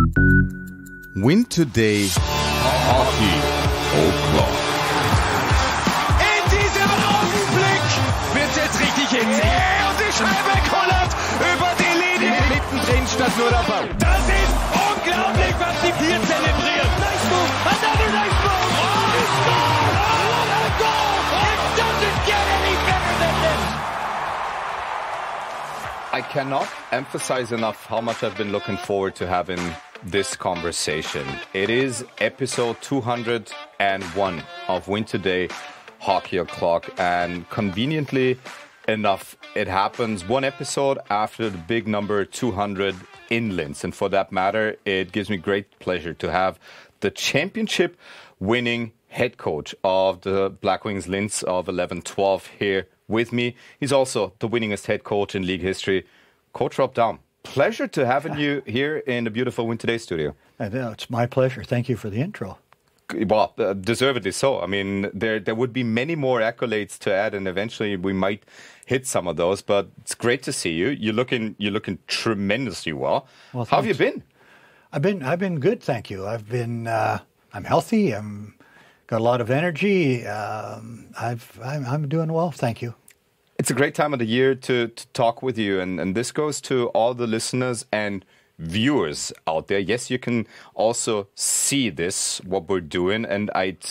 Win2day Hockey O'Clock. In diesem Augenblick wird jetzt richtig hitzig. Und die Scheibe kullert über die Linie. Mittendrin statt nur der Ball. Das ist unglaublich, was die hier zelebrieren. Nice move. Another nice move. Oh, he scored. Oh, what a goal. It doesn't get any better than this. I cannot emphasize enough how much I've been looking forward to having this conversation. It is episode 201 of Win2day Hockey O'Clock, and conveniently enough, it happens one episode after the big number 200 in Linz. And for that matter, it gives me great pleasure to have the championship winning head coach of the Black Wings Linz of 11-12 here with me. He's also the winningest head coach in league history, Coach Rob Daum. Pleasure to having you here in the beautiful Win2day studio. It's my pleasure. Thank you for the intro. Well, deservedly so. I mean, there would be many more accolades to add, and eventually we might hit some of those. But it's great to see you. You're looking tremendously well. How have you been? I've been good, thank you. I'm healthy. Got a lot of energy. I'm doing well, thank you. It's a great time of the year to talk with you, and this goes to all the listeners and viewers out there. Yes, you can also see this, what we're doing, and I'd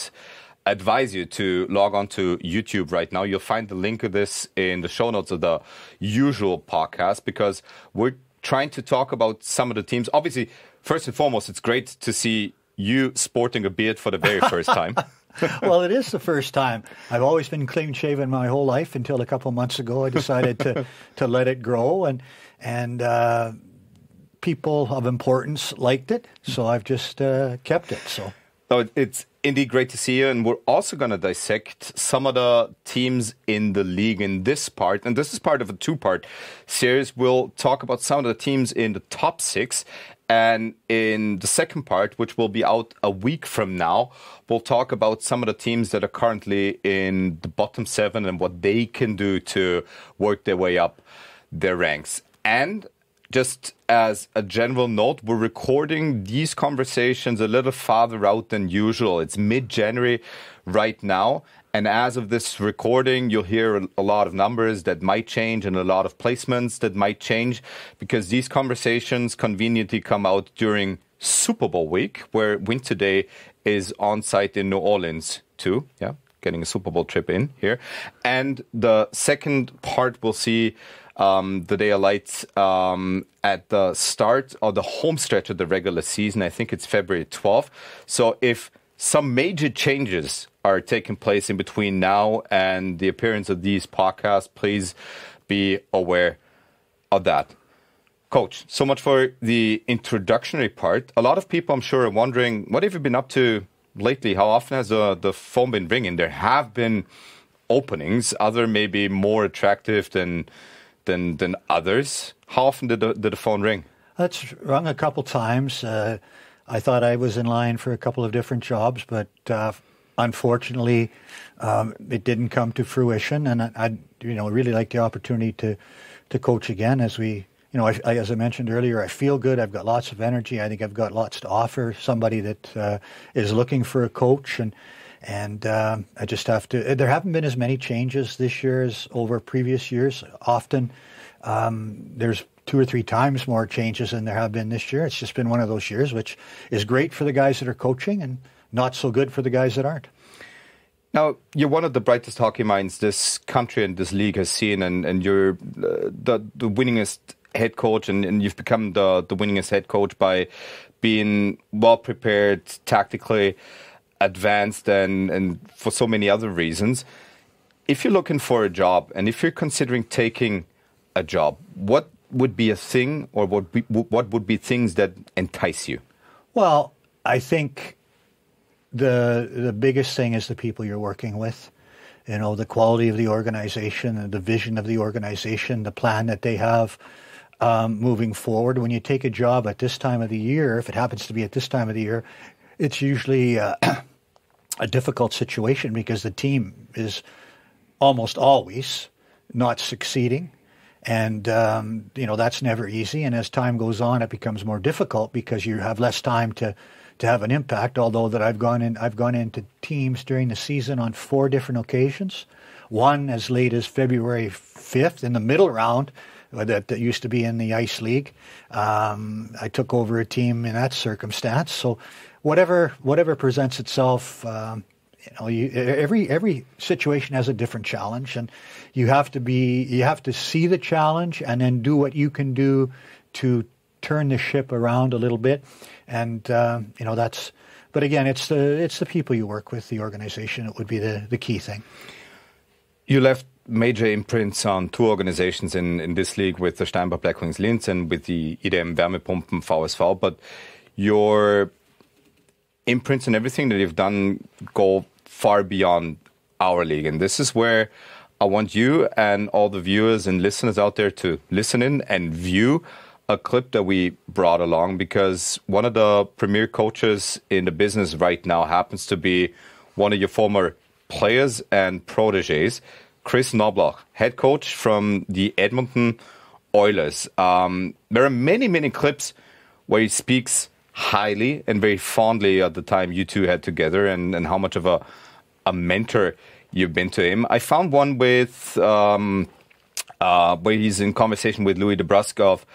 advise you to log on to YouTube right now. You'll find the link of this in the show notes of the usual podcast, because we're trying to talk about some of the teams. Obviously, first and foremost, it's great to see you sporting a beard for the very first time. Well, it is the first time. I've always been clean-shaven my whole life until a couple of months ago. I decided to let it grow, and people of importance liked it, so I've just kept it. So it's indeed great to see you, and we're also going to dissect some of the teams in the league in this part, and this is part of a two-part series. We'll talk about some of the teams in the top six, and in the second part, which will be out a week from now, we'll talk about some of the teams that are currently in the bottom seven and what they can do to work their way up their ranks. And just as a general note, we're recording these conversations a little farther out than usual. It's mid-January right now. And as of this recording, you'll hear a lot of numbers that might change and a lot of placements that might change, because these conversations conveniently come out during Super Bowl week, where Win2day is on site in New Orleans too. Yeah, getting a Super Bowl trip in here. And the second part we'll see the day of lights at the start of the home stretch of the regular season. I think it's February 12th. So if some major changes are taking place in between now and the appearance of these podcasts, please be aware of that. Coach, so much for the introductory part. A lot of people, I'm sure, are wondering, what have you been up to lately? How often has the phone been ringing? There have been openings, other maybe more attractive than others. How often did the phone ring? That's rung a couple times. I thought I was in line for a couple of different jobs, but unfortunately, it didn't come to fruition. And I really like the opportunity to coach again. As I mentioned earlier, I feel good. I've got lots of energy. I think I've got lots to offer somebody that is looking for a coach, and I just have to. There haven't been as many changes this year as over previous years. Often, there's 2 or 3 times more changes than there have been this year. It's just been one of those years, which is great for the guys that are coaching and not so good for the guys that aren't. Now, you're one of the brightest hockey minds this country and this league has seen, and you're the winningest head coach, and you've become the winningest head coach by being well-prepared, tactically advanced, and for so many other reasons. If you're looking for a job, and if you're considering taking a job, what would be a thing, or what would be things that entice you? Well, I think the biggest thing is the people you're working with. The quality of the organization and the vision of the organization, the plan that they have moving forward. When you take a job at this time of the year, if it happens to be at this time of the year, it's usually a difficult situation because the team is almost always not succeeding. And, that's never easy. And as time goes on, it becomes more difficult because you have less time to have an impact. Although that I've gone into teams during the season on 4 different occasions. One as late as February 5th in the middle round that used to be in the Ice League. I took over a team in that circumstance. So whatever presents itself, every situation has a different challenge, and you have to see the challenge and then do what you can do to turn the ship around a little bit. And that's. But again, it's the people you work with, the organization. It would be the key thing. You left major imprints on 2 organizations in this league with the Steinbach Black Wings Linz and with the IDM Wärmepumpen VSV, but your imprints and everything that you've done go far beyond our league. And this is where I want you and all the viewers and listeners out there to listen in and view a clip that we brought along, because one of the premier coaches in the business right now happens to be one of your former players and proteges, Chris Knobloch, head coach from the Edmonton Oilers. There are many, many clips where he speaks highly and very fondly of the time you two had together and how much of a mentor you've been to him. I found one with where he's in conversation with Louis DeBrusque of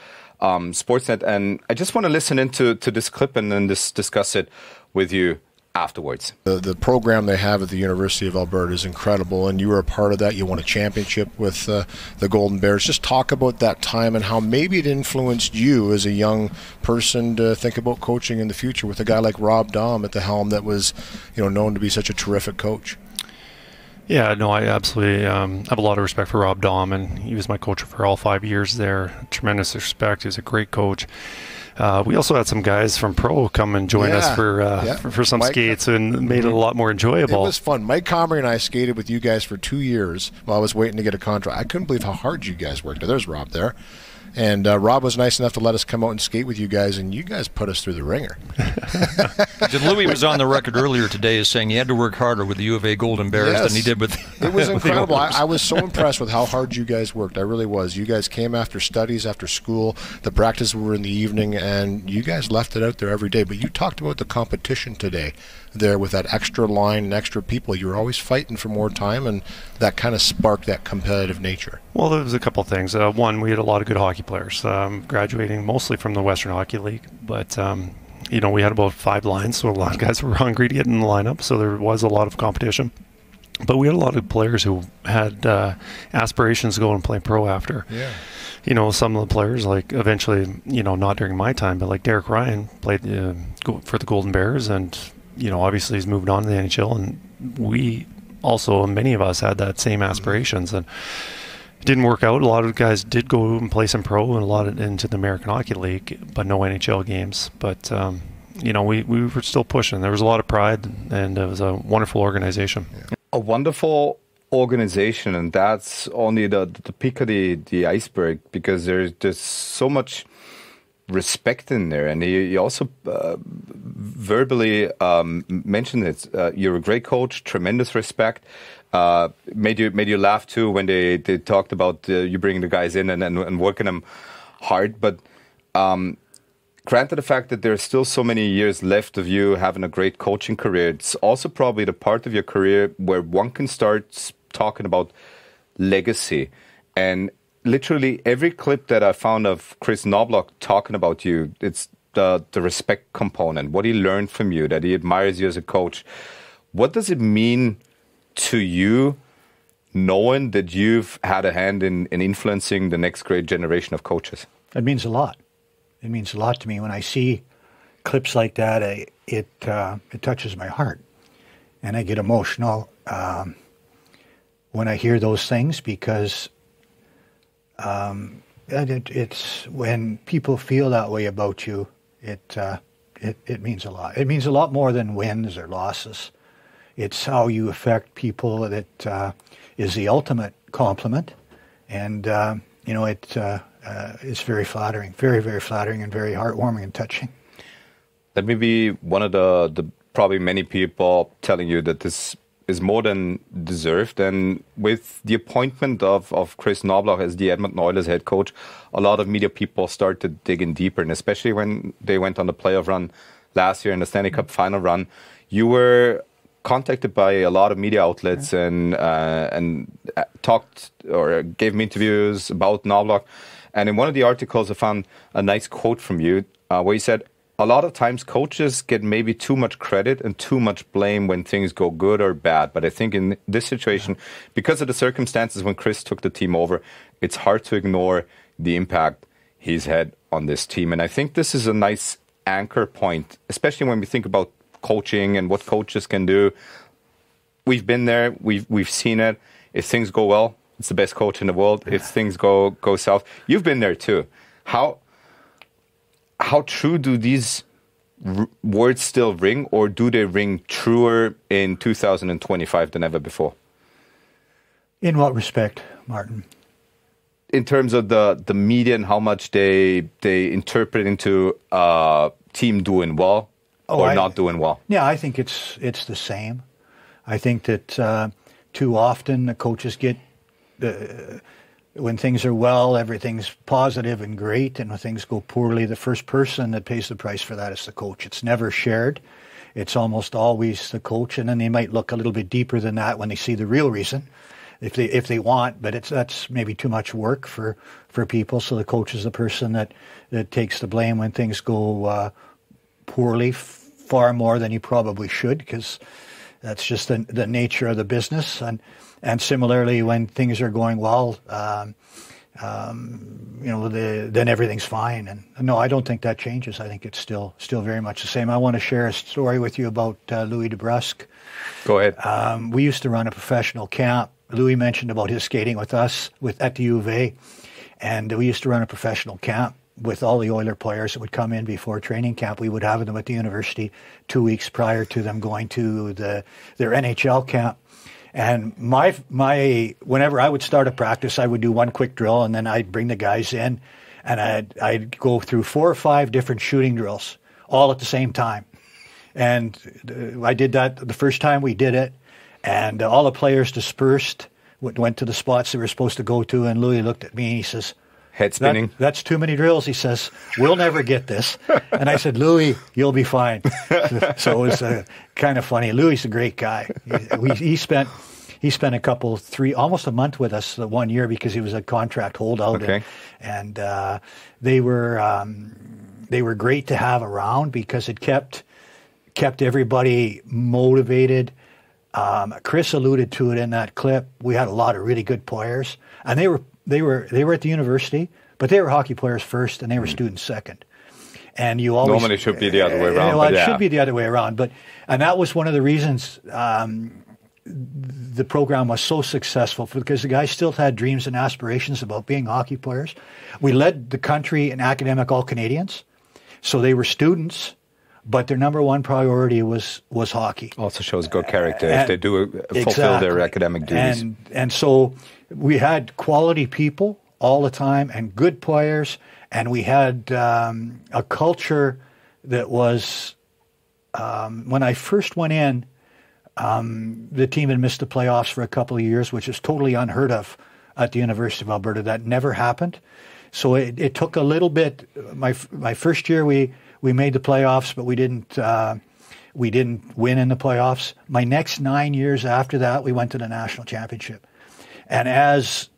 Sportsnet, and I just want to listen into this clip and then discuss it with you afterwards. The program they have at the University of Alberta is incredible, and you were a part of that. You won a championship with the Golden Bears. Just talk about that time and how maybe it influenced you as a young person to think about coaching in the future with a guy like Rob Daum at the helm that was, known to be such a terrific coach. Yeah, no, I absolutely have a lot of respect for Rob Daum, and he was my coach for all 5 years there. Tremendous respect. He was a great coach. We also had some guys from Pro come and join us for some skates and made it a lot more enjoyable. It was fun. Mike Comrie and I skated with you guys for 2 years while I was waiting to get a contract. I couldn't believe how hard you guys worked. There's Rob there. And Rob was nice enough to let us come out and skate with you guys, and you guys put us through the ringer. Louis was on the record earlier today as saying he had to work harder with the U of A Golden Bears than he did with It was incredible. I was so impressed with how hard you guys worked. I really was. You guys came after studies, after school. The practices were in the evening, and you guys left it out there every day. But you talked about the competition today there with that extra line and extra people. You were always fighting for more time, and that kind of sparked that competitive nature. Well, there was a couple of things. One, we had a lot of good hockey players, graduating mostly from the Western Hockey League. But, we had about 5 lines, so a lot of guys were hungry to get in the lineup, so there was a lot of competition. But we had a lot of players who had aspirations to go and play pro after. Yeah. Some of the players, like eventually, not during my time, but like Derek Ryan played for the Golden Bears, and obviously he's moved on to the NHL, and we also, many of us had that same aspirations, and it didn't work out. A lot of guys did go and play some pro and a lot into the American Hockey League, but no NHL games. But, we were still pushing. There was a lot of pride, and it was a wonderful organization. A wonderful organization, and that's only the peak of the iceberg, because there's so much respect in there, and he also verbally mentioned it. You're a great coach, tremendous respect. Made you laugh too when they talked about you bringing the guys in and working them hard. But granted the fact that there's still so many years left of you having a great coaching career, it's also probably the part of your career where one can start talking about legacy. And literally every clip that I found of Chris Knobloch talking about you, it's the respect component, what he learned from you, that he admires you as a coach. What does it mean to you knowing that you've had a hand in influencing the next great generation of coaches? It means a lot. It means a lot to me when I see clips like that. It touches my heart, and I get emotional when I hear those things, because it's when people feel that way about you. It means a lot. It means a lot more than wins or losses. It's how you affect people that is the ultimate compliment, and it's very flattering, very, very flattering, and very heartwarming and touching. That may be one of the probably many people telling you that this is more than deserved. And with the appointment of Chris Knobloch as the Edmonton Oilers head coach, a lot of media people started digging deeper, and especially when they went on the playoff run last year and the Stanley Cup final run, you were contacted by a lot of media outlets and talked or gave me interviews about Knobloch. And in one of the articles, I found a nice quote from you where you said, a lot of times coaches get maybe too much credit and too much blame when things go good or bad. But I think in this situation, because of the circumstances when Chris took the team over, it's hard to ignore the impact he's had on this team. And I think this is a nice anchor point, especially when we think about coaching and what coaches can do. We've been there. We've seen it. If things go well, it's the best coach in the world. If things go south, you've been there too. How true do these words still ring, or do they ring truer in 2025 than ever before? In what respect, Martin? In terms of the media and how much they interpret into team doing well or not doing well. Yeah, I think it's the same. I think that too often the coaches get when things are well, everything's positive and great, and when things go poorly, the first person that pays the price for that is the coach. It's never shared. It's almost always the coach, and then they might look a little bit deeper than that when they see the real reason, if they want. But that's maybe too much work for people. So the coach is the person that takes the blame when things go poorly, far more than you probably should, because that's just the nature of the business. And similarly, when things are going well, then everything's fine. And no, I don't think that changes. I think it's still very much the same. I want to share a story with you about Louis DeBrusque. Go ahead. We used to run a professional camp. Louis mentioned about his skating with us at the U of A, and we used to run a professional camp with all the Oiler players that would come in before training camp. We would have them at the university 2 weeks prior to them going to their NHL camp. And whenever I would start a practice, I would do one quick drill, and then I'd bring the guys in, and I'd go through 4 or 5 different shooting drills, all at the same time. And I did that the first time we did it, and all the players dispersed, went to the spots they were supposed to go to, and Louis looked at me and he says, head spinning. That's too many drills. He says, we'll never get this. And I said, Louis, you'll be fine. So it was kind of funny. Louis is a great guy. He spent almost a month with us 1 year because he was a contract holdout. Okay. And they were great to have around because it kept everybody motivated. Chris alluded to it in that clip. We had a lot of really good players, and they were at the university, but they were hockey players first, and they were students second. And you always normally should be the other way around. It should be the other way around, and that was one of the reasons the program was so successful, because the guys still had dreams and aspirations about being hockey players. We led the country in academic All-Canadians, so they were students, but their number one priority was hockey. Also shows good character if they do fulfill their academic duties. And so we had quality people all the time and good players, and we had a culture that was, when I first went in, the team had missed the playoffs for a couple of years, which is totally unheard of at the University of Alberta. That never happened. So it took a little bit. My first year we made the playoffs, but we didn't win in the playoffs. My next 9 years after that, we went to the national championship. And as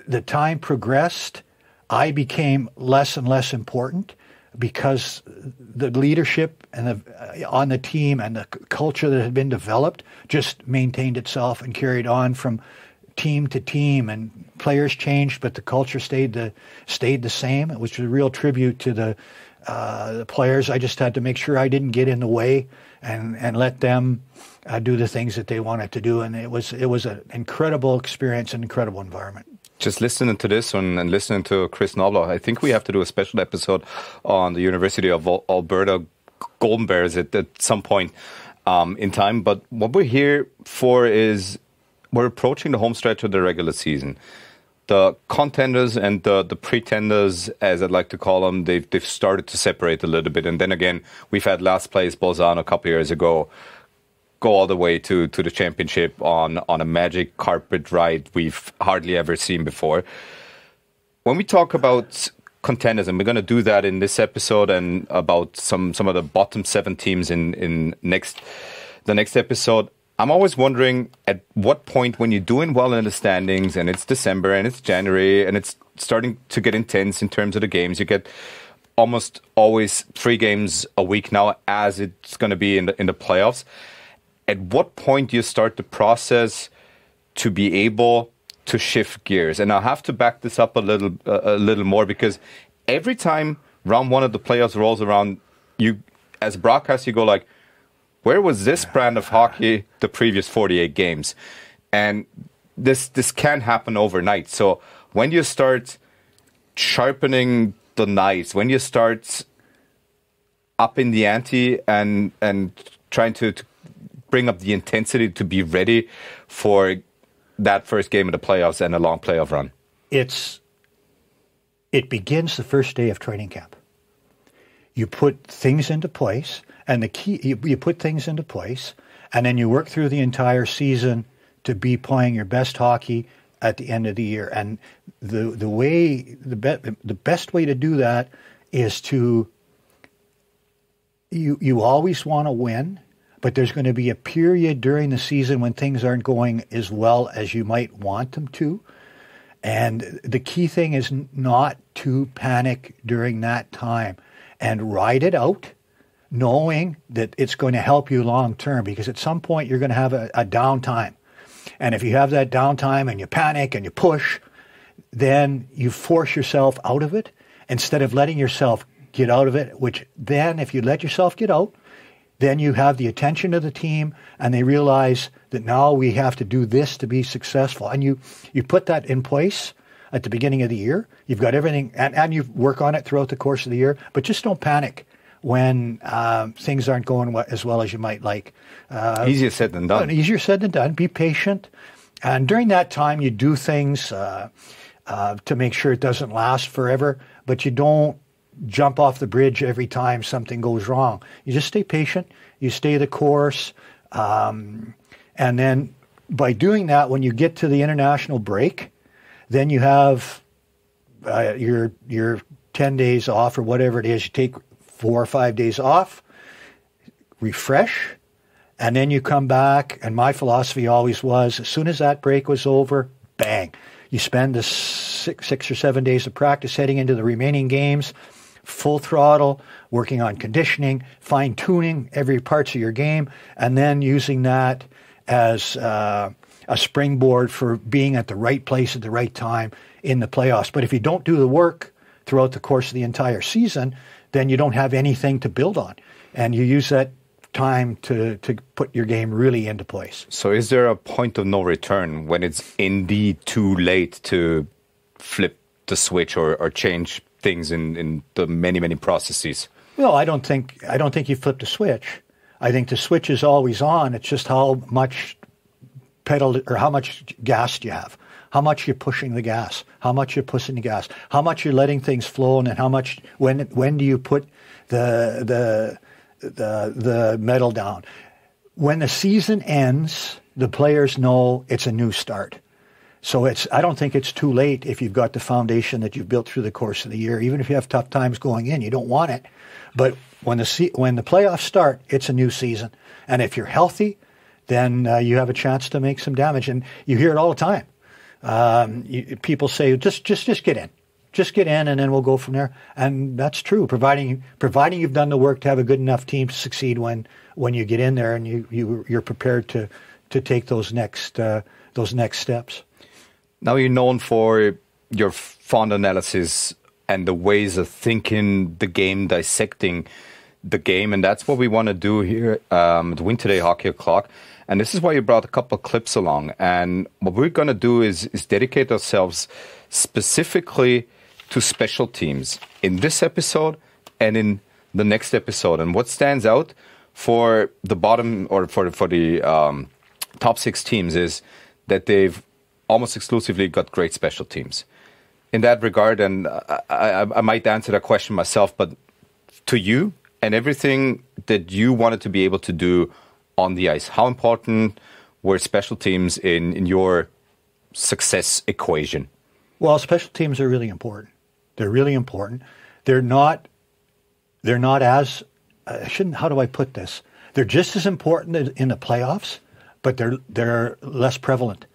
the time progressed, I became less and less important because the leadership and on the team and the culture that had been developed just maintained itself and carried on from team to team. And players changed, but the culture stayed the same, which was a real tribute to the players. I just had to make sure I didn't get in the way and let them do the things that they wanted to do. And it was an incredible experience, an incredible environment. Just listening to this and listening to Chris Knobloch, I think we have to do a special episode on the University of Alberta Golden Bears at some point in time. But what we're here for is we're approaching the home stretch of the regular season. The contenders and the pretenders, as I'd like to call them, they've started to separate a little bit. And then again, we've had last place Bolzano a couple of years ago go all the way to the championship on a magic carpet ride we've hardly ever seen before. When we talk about contenders, and we're going to do that in this episode, and about some of the bottom 7 teams in the next episode, I'm always wondering at what point, when you're doing well in the standings and it's December and it's January and it's starting to get intense in terms of the games, you get almost always 3 games a week now, as it's going to be in the playoffs. At what point do you start the process to be able to shift gears? And I'll have to back this up a little more, because every time round 1 of the playoffs rolls around, you, as a broadcaster, you go like, where was this brand of hockey the previous 48 games? And this can't happen overnight. So when you start sharpening the knives, when you start upping the ante and trying to bring up the intensity to be ready for that first game of the playoffs and a long playoff run? It begins the first day of training camp. You put things into place, and the key, you put things into place, and then you work through the entire season to be playing your best hockey at the end of the year. And the best way to do that is to, you always want to win, but there's going to be a period during the season when things aren't going as well as you might want them to. And the key thing is not to panic during that time, and ride it out, knowing that it's going to help you long term, because at some point you're going to have a downtime. And if you have that downtime and you panic and you push, then you force yourself out of it instead of letting yourself get out of it, which then, if you let yourself get out, then you have the attention of the team, and they realize that now we have to do this to be successful. And you put that in place at the beginning of the year. You've got everything, and you work on it throughout the course of the year, but just don't panic when things aren't going as well as you might like. Easier said than done. Easier said than done. Be patient. And during that time, you do things to make sure it doesn't last forever, but you don't jump off the bridge every time something goes wrong. You just stay patient. You stay the course. And then by doing that, when you get to the international break, then you have your 10 days off or whatever it is. You take 4 or 5 days off, refresh, and then you come back. And my philosophy always was, as soon as that break was over, bang. You spend the 6 or 7 days of practice heading into the remaining games, full throttle, working on conditioning, fine-tuning every parts of your game, and then using that as a springboard for being at the right place at the right time in the playoffs. But if you don't do the work throughout the course of the entire season, then you don't have anything to build on. And you use that time to put your game really into place. So is there a point of no return when it's indeed too late to flip the switch or change things in the many processes? Well, I don't think you flip the switch. I think the switch is always on. It's just how much pedal or how much gas do you have, how much you're pushing the gas, how much you're pushing the gas, how much you're letting things flow, and how much when do you put the medal down. When the season ends, the players know it's a new start. So I don't think it's too late if you've got the foundation that you've built through the course of the year. Even if you have tough times going in, you don't want it. But when the playoffs start, it's a new season. And if you're healthy, then you have a chance to make some damage. And you hear it all the time. People say, just get in. Just get in, and then we'll go from there. And that's true, providing you've done the work to have a good enough team to succeed when you get in there and you're prepared to take those next steps. Now you're known for your fond analysis and the ways of thinking the game, dissecting the game, and that's what we want to do here at win2day Hockey O'Clock. And this is why you brought a couple of clips along. And what we're going to do is dedicate ourselves specifically to special teams in this episode and in the next episode. And what stands out for the bottom or for the top 6 teams is that they've almost exclusively got great special teams. In that regard, and I might answer that question myself, but to you and everything that you wanted to be able to do on the ice. How important were special teams in your success equation? Well, special teams are really important. They're really important. They're not as, how do I put this? They're just as important in the playoffs, but they're less prevalent.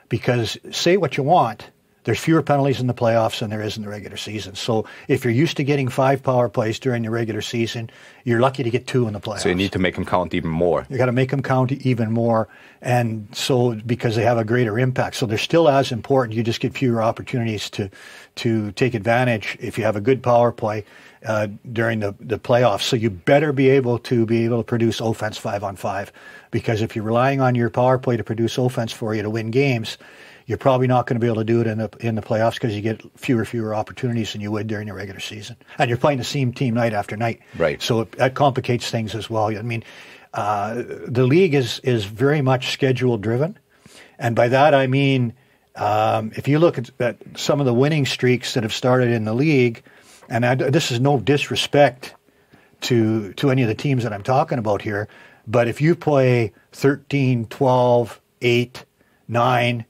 Because say what you want, there's fewer penalties in the playoffs than there is in the regular season. So if you're used to getting 5 power plays during the regular season, you're lucky to get 2 in the playoffs. So you need to make them count even more. You got to make them count even more, and so because they have a greater impact. So they're still as important. You just get fewer opportunities to take advantage if you have a good power play during the playoffs. So you better be able to produce offense 5-on-5, because if you're relying on your power play to produce offense for you to win games, you're probably not going to be able to do it in the playoffs because you get fewer opportunities than you would during the regular season. And you're playing the same team night after night. Right. So that complicates things as well. I mean, the league is very much schedule driven. And by that I mean, if you look at some of the winning streaks that have started in the league, and this is no disrespect to any of the teams that I'm talking about here, but if you play 13, 12, 8, 9,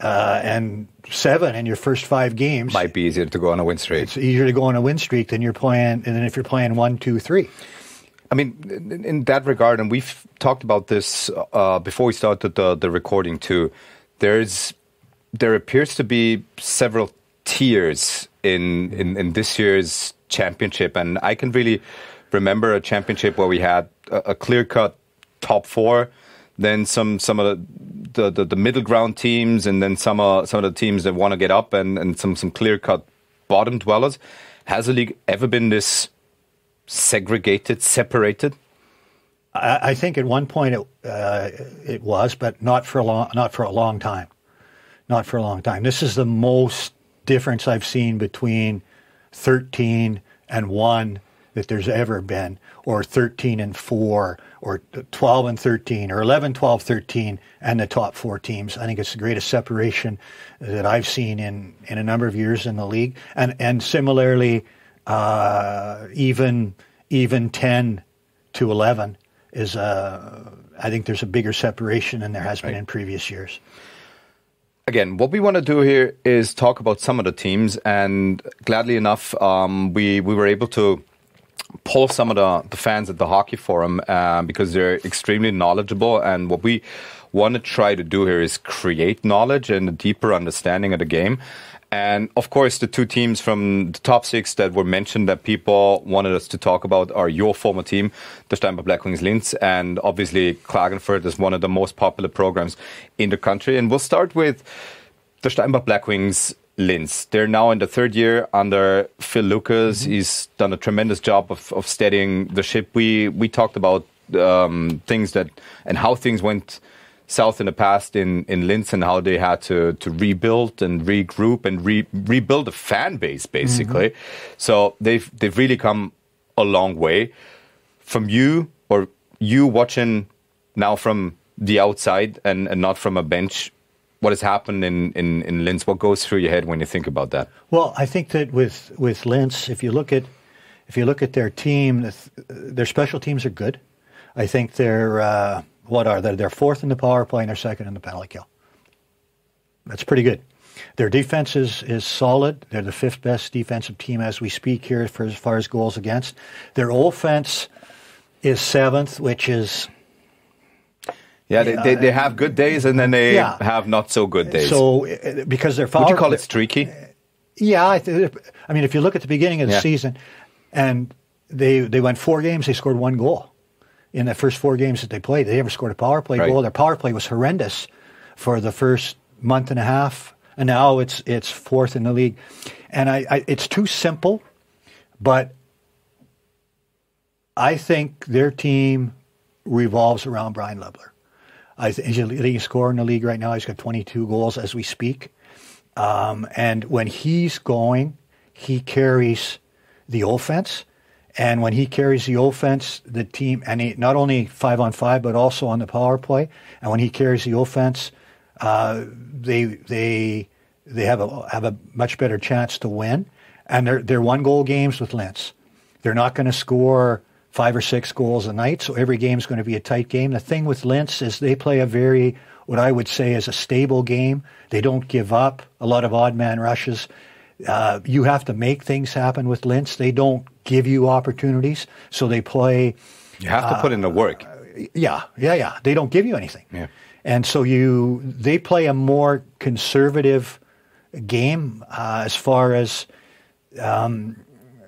and 7 in your first 5 games, might be easier to go on a win streak. It's easier to go on a win streak than if you're playing 1, 2, 3. I mean, in that regard, and we've talked about this before we started the recording too. There appears to be several tiers in this year's championship, and I can really remember a championship where we had a clear-cut top 4. Then some of the middle ground teams, and then some of the teams that want to get up, and some clear-cut bottom dwellers. Has the league ever been this segregated, separated? I think at one point it was, but not for a long time. Not for a long time. This is the most difference I've seen between 13 and 1 that there's ever been, or 13 and 4, or 12 and 13, or 11, 12, 13, and the top 4 teams. I think it's the greatest separation that I've seen in a number of years in the league. And similarly, even 10 to 11 is I think there's a bigger separation than there has been in previous years. Again, what we want to do here is talk about some of the teams, and gladly enough, we were able to poll some of the fans at the Hockey Forum because they're extremely knowledgeable, and what we want to try to do here is create knowledge and a deeper understanding of the game. And of course, the 2 teams from the top 6 that were mentioned that people wanted us to talk about are your former team, the Steinbach Blackwings Linz, and obviously Klagenfurt is one of the most popular programs in the country. And we'll start with the Steinbach Blackwings Linz. They're now in the 3rd year under Phil Lucas. Mm-hmm. He's done a tremendous job of steadying the ship. We talked about things that and how things went south in the past in Linz, and how they had to rebuild and regroup and rebuild a fan base, basically. Mm-hmm. So they've really come a long way. From you watching now from the outside and not from a bench, what has happened in Linz? What goes through your head when you think about that? Well, I think that with Linz, if you look at their team, their special teams are good. I think they're what are they? They're 4th in the power play and they're 2nd in the penalty kill. That's pretty good. Their defense is solid. They're the 5th best defensive team as we speak here for as far as goals against. Their offense is 7th, which is... Yeah, they have good days and then they have not so good days. So because they're... Would you call it streaky? Yeah. I mean, if you look at the beginning of the season, and they went 4 games, they scored 1 goal. In the first 4 games that they played, they never scored a power play goal. Their power play was horrendous for the first month and a half, and now it's 4th in the league. And it's too simple, but I think their team revolves around Brian Lebler. He's a leading scorer in the league right now. He's got 22 goals as we speak. And when he's going, he carries the offense. And when he carries the offense, the team, and he, not only 5-on-5, but also on the power play. And when he carries the offense, they have a much better chance to win. And they're 1-goal games with Linz. They're not going to score 5 or 6 goals a night, so every game's going to be a tight game. The thing with Linz is they play a very, what I would say is a stable game. They don't give up. A lot of odd man rushes. You have to make things happen with Linz. They don't give you opportunities, so they play. You have to put in the work. Yeah. They don't give you anything. Yeah. And so they play a more conservative game as far as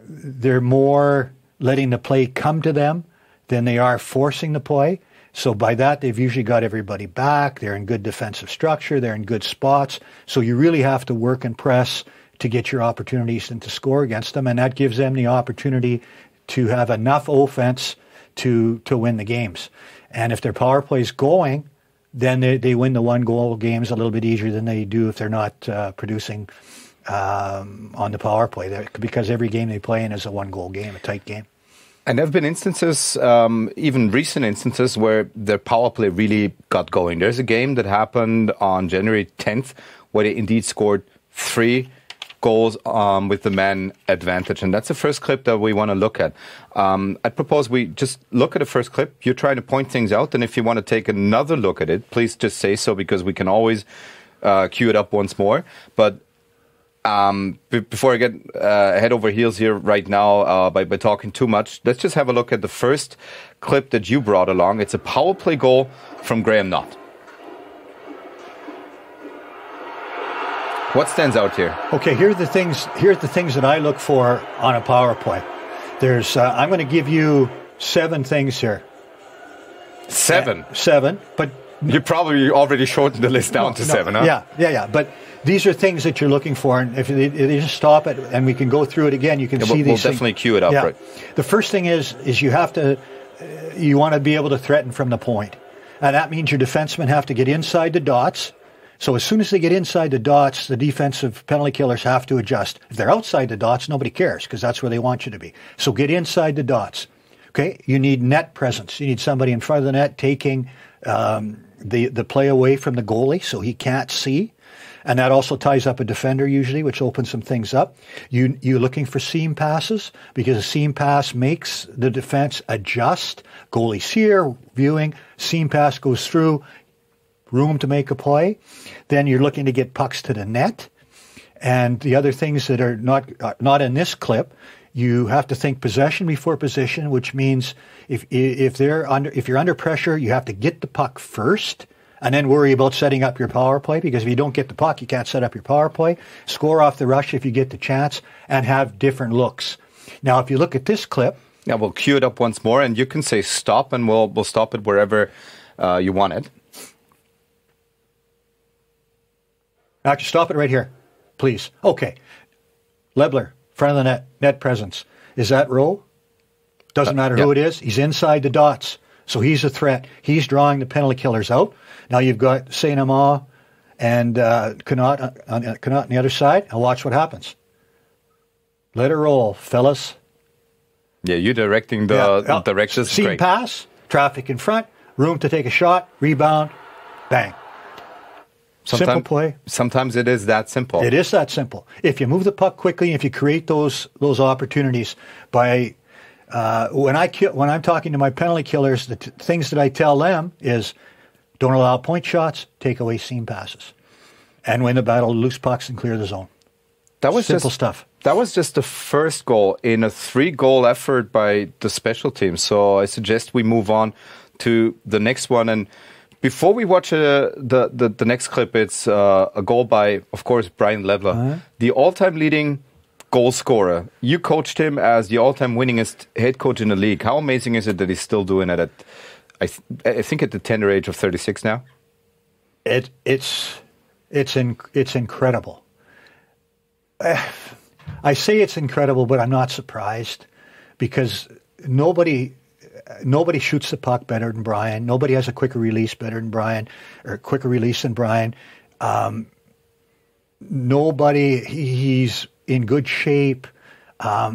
they're more letting the play come to them than they are forcing the play. So by that, they've usually got everybody back. They're in good defensive structure. They're in good spots. So you really have to work and press to get your opportunities and to score against them. And that gives them the opportunity to have enough offense to win the games. And if their power play's going, then they win the 1-goal games a little bit easier than they do if they're not producing on the power play, because every game they play in is a 1-goal game, a tight game. And there have been instances, even recent instances, where their power play really got going. There's a game that happened on January 10th where they indeed scored 3 goals with the man advantage. And that's the first clip that we want to look at. I propose we just look at the first clip. You're trying to point things out. And if you want to take another look at it, please just say so, because we can always cue it up once more. But before I get head over heels here right now by talking too much, let's just have a look at the first clip that you brought along. It's a power play goal from Graham Knott. What stands out here? Okay, here are the things that I look for on a power play. There's I'm going to give you 7 things here. 7? 7, but you probably already shortened the list down to 7, huh? Yeah. But these are things that you're looking for, and if they just stop it and we can go through it again, you can see these things. We'll definitely cue it up, right? The first thing is you want to be able to threaten from the point. And that means your defensemen have to get inside the dots. So as soon as they get inside the dots, the defensive penalty killers have to adjust. If they're outside the dots, nobody cares, because that's where they want you to be. So get inside the dots. Okay, you need net presence. You need somebody in front of the net taking the play away from the goalie so he can't see. And that also ties up a defender usually, which opens some things up. You're looking for seam passes, because a seam pass makes the defense adjust. Goalie's here, viewing, seam pass goes through, room to make a play. Then you're looking to get pucks to the net. And the other things that are not in this clip, you have to think possession before position, which means if you're under pressure, you have to get the puck first and then worry about setting up your power play, because if you don't get the puck, you can't set up your power play. Score off the rush if you get the chance, and have different looks. Now, if you look at this clip, yeah, we'll cue it up once more, and you can say stop, and we'll stop it wherever you want it. Actually, stop it right here, please. Okay. Lebler, front of the net presence. Is that Rowe? Doesn't matter who it is. He's inside the dots. So he's a threat. He's drawing the penalty killers out. Now you've got Saint-Amand and Connaught on the other side. Now watch what happens. Let it roll, fellas. Yeah, you're directing the directions. Seam pass, traffic in front, room to take a shot, rebound, bang. Simple play. Sometimes it is that simple. It is that simple. If you move the puck quickly, if you create those opportunities by when I'm talking to my penalty killers, the things that I tell them is don't allow point shots, take away seam passes, and win the battle, loose pucks, and clear the zone. That was simple stuff. That was just the first goal in a 3-goal effort by the special team. So I suggest we move on to the next one. And before we watch the next clip, it's a goal by, of course, Brian Lebler, the all-time leading goal scorer. You coached him as the all-time winningest head coach in the league. How amazing is it that he's still doing it at, I think, at the tender age of 36 now? It's incredible. I say it's incredible, but I'm not surprised, because nobody shoots the puck better than Brian. Nobody has a quicker release better than Brian, or quicker release than Brian. He's in good shape.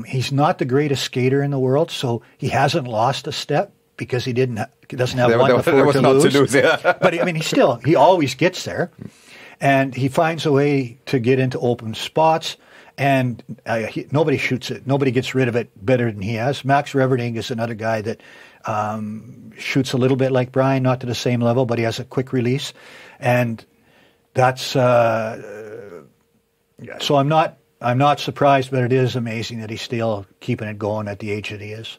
He's not the greatest skater in the world, so he hasn't lost a step because he doesn't have one before to lose. But I mean, he always gets there, and he finds a way to get into open spots. and nobody shoots it. Nobody gets rid of it better than he has. Max Reverding is another guy that shoots a little bit like Brian, not to the same level, but he has a quick release. And that's so I'm not surprised, but it is amazing that he's still keeping it going at the age that he is.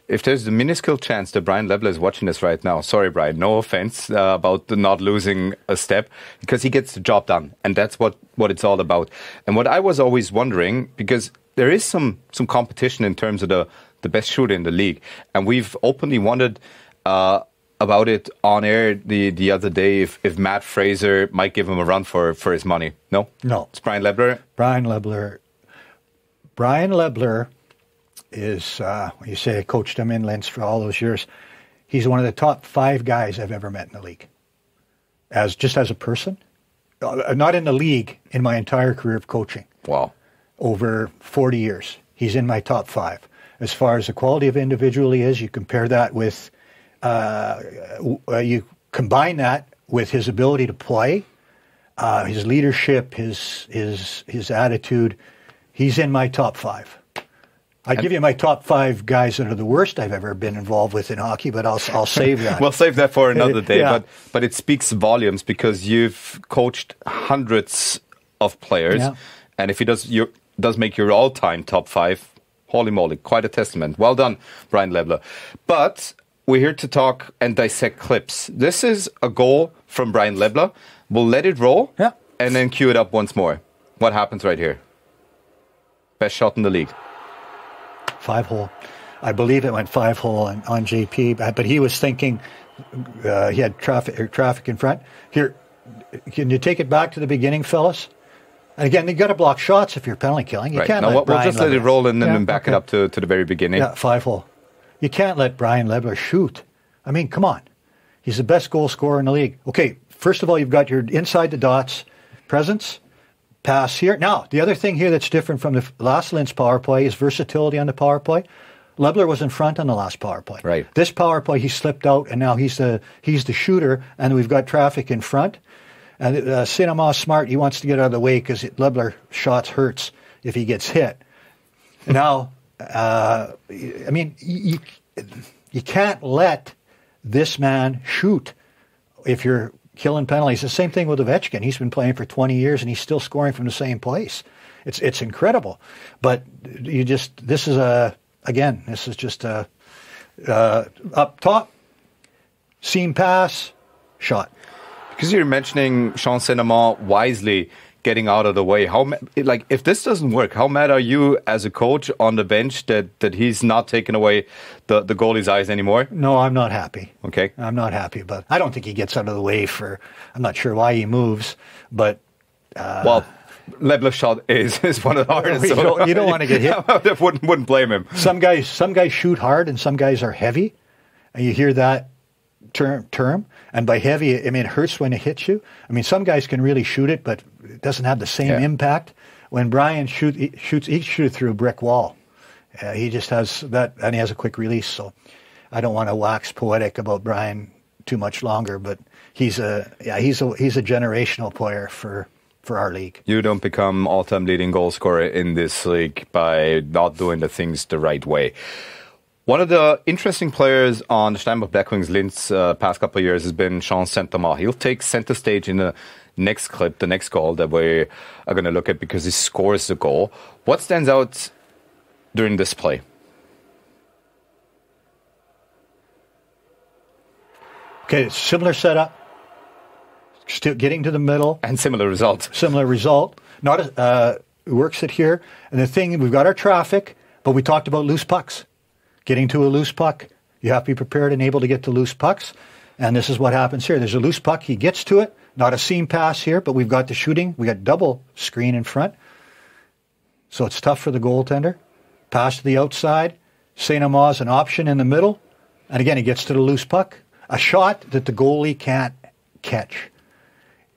If there's the minuscule chance that Brian Lebler is watching this right now, sorry, Brian, no offense about the not losing a step, because he gets the job done, and that's what it's all about. And what I was always wondering, because there is some competition in terms of the best shooter in the league, and we've openly wondered about it on air the other day if Matt Fraser might give him a run for his money. No? No. It's Brian Lebler? Brian Lebler is, when you say I coached him in Linz for all those years, he's one of the top 5 guys I've ever met in the league. Just as a person. Not in the league, in my entire career of coaching. Wow. Over 40 years. He's in my top 5. As far as the quality of individual he is, you compare that with, you combine that with his ability to play, his leadership, his attitude. He's in my top 5. I'd give you my top 5 guys that are the worst I've ever been involved with in hockey, but I'll save that. We'll save that for another day. Yeah. But it speaks volumes because you've coached hundreds of players, Yeah. and if he does make your all-time top 5, holy moly, quite a testament. Well done, Brian Lebler. But we're here to talk and dissect clips. This is a goal from Brian Lebler. We'll let it roll, and then cue it up once more. What happens right here? Best shot in the league. 5-hole. I believe it went 5-hole on JP, but he was thinking he had traffic in front. Here, can you take it back to the beginning, fellas? And again, you got to block shots if you're penalty killing. You can't let We'll just let it roll and then back it up to the very beginning. Yeah, 5-hole. You can't let Brian Lebler shoot. I mean, come on. He's the best goal scorer in the league. Okay, first of all, you've got your inside the dots presence. Pass here. Now, the other thing here that's different from the last Linz power play is versatility on the power play. Lebler was in front on the last power play. Right. This power play, he slipped out, and now he's the shooter, and we've got traffic in front. And Cinema's smart. He wants to get out of the way because Lebler shots hurts if he gets hit. Now, I mean, you can't let this man shoot if you're killing penalties. The same thing with Ovechkin. He's been playing for 20 years and he's still scoring from the same place. It's incredible. But this is just a up top, seam pass, shot. Because you're mentioning Sean Cinema wisely getting out of the way. If this doesn't work, how mad are you as a coach on the bench that he's not taking away the goalie's eyes anymore? No, I'm not happy. Okay. I'm not happy, but I don't think he gets out of the way I'm not sure why he moves, but... Lebler's shot is one of the hardest. You don't want to get hit. I wouldn't blame him. Some guys shoot hard and some guys are heavy, and you hear that term. And by heavy, I mean it hurts when it hits you. I mean, some guys can really shoot it, but it doesn't have the same impact. When Brian shoots, he shoots through a brick wall. He just has that, and he has a quick release. So I don't want to wax poetic about Brian too much longer, but he's a generational player for our league. You don't become all-time leading goal scorer in this league by not doing the things the right way. One of the interesting players on the Steinbach Blackwings Linz past couple of years has been Sean Saint-Amand. He'll take center stage in the next clip, the next goal that we are going to look at because he scores the goal. What stands out during this play? Okay, similar setup. Still getting to the middle. And similar result. Similar result. Works it here. And the thing, we've got our traffic, but we talked about loose pucks. Getting to a loose puck, you have to be prepared and able to get to loose pucks. And this is what happens here. There's a loose puck. He gets to it. Not a seam pass here, but we've got the shooting. We got double screen in front. So it's tough for the goaltender. Pass to the outside. Saint-Amand's an option in the middle. And again, he gets to the loose puck. A shot that the goalie can't catch.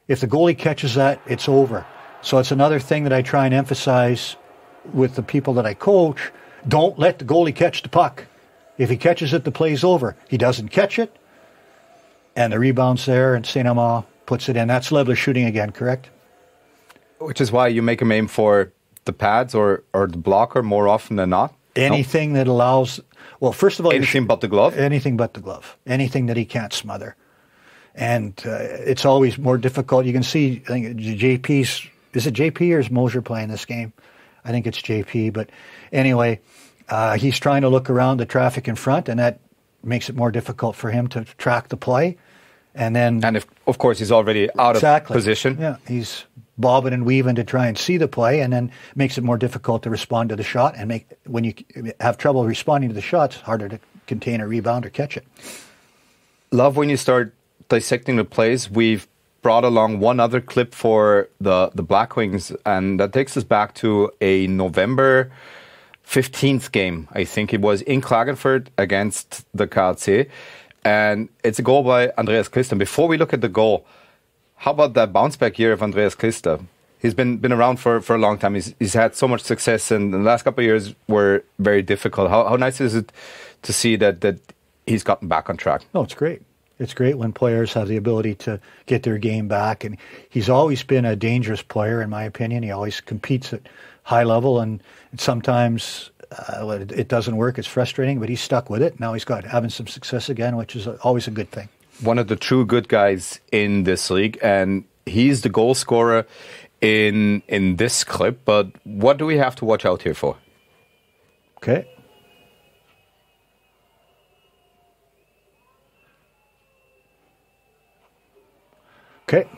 If the goalie catches that, it's over. So it's another thing that I try and emphasize with the people that I coach. Don't let the goalie catch the puck. If he catches it, the play's over. He doesn't catch it, and the rebound's there, and Saint-Amand puts it in. That's Lebler shooting again, correct? Which is why you make him aim for the pads or the blocker more often than not? Anything that allows, well, first of all, anything but the glove? Anything but the glove. Anything that he can't smother. And it's always more difficult. You can see, I think JP's, is it JP or is Mosier playing this game? I think it's JP. But anyway, he's trying to look around the traffic in front, and that makes it more difficult for him to track the play. And if, of course, he's already out of position. Yeah, he's bobbing and weaving to try and see the play, and then makes it more difficult to respond to the shot. And when you have trouble responding to the shot, it's harder to contain a rebound or catch it. Love when you start dissecting the plays. We've brought along one other clip for the Black Wings, and that takes us back to a November 15th game, I think it was, in Klagenfurt against the KC. And it's a goal by Andreas Christa. Before we look at the goal, how about that bounce-back year of Andreas Christa? He's been around for a long time. He's had so much success, and the last couple of years were very difficult. How nice is it to see that he's gotten back on track? Oh, it's great. It's great when players have the ability to get their game back. And he's always been a dangerous player, in my opinion. He always competes at high level, and sometimes it doesn't work. It's frustrating, but he's stuck with it. Now he's having some success again, which is always a good thing. One of the true good guys in this league, and he's the goal scorer in this clip. But what do we have to watch out here for? Okay. Okay.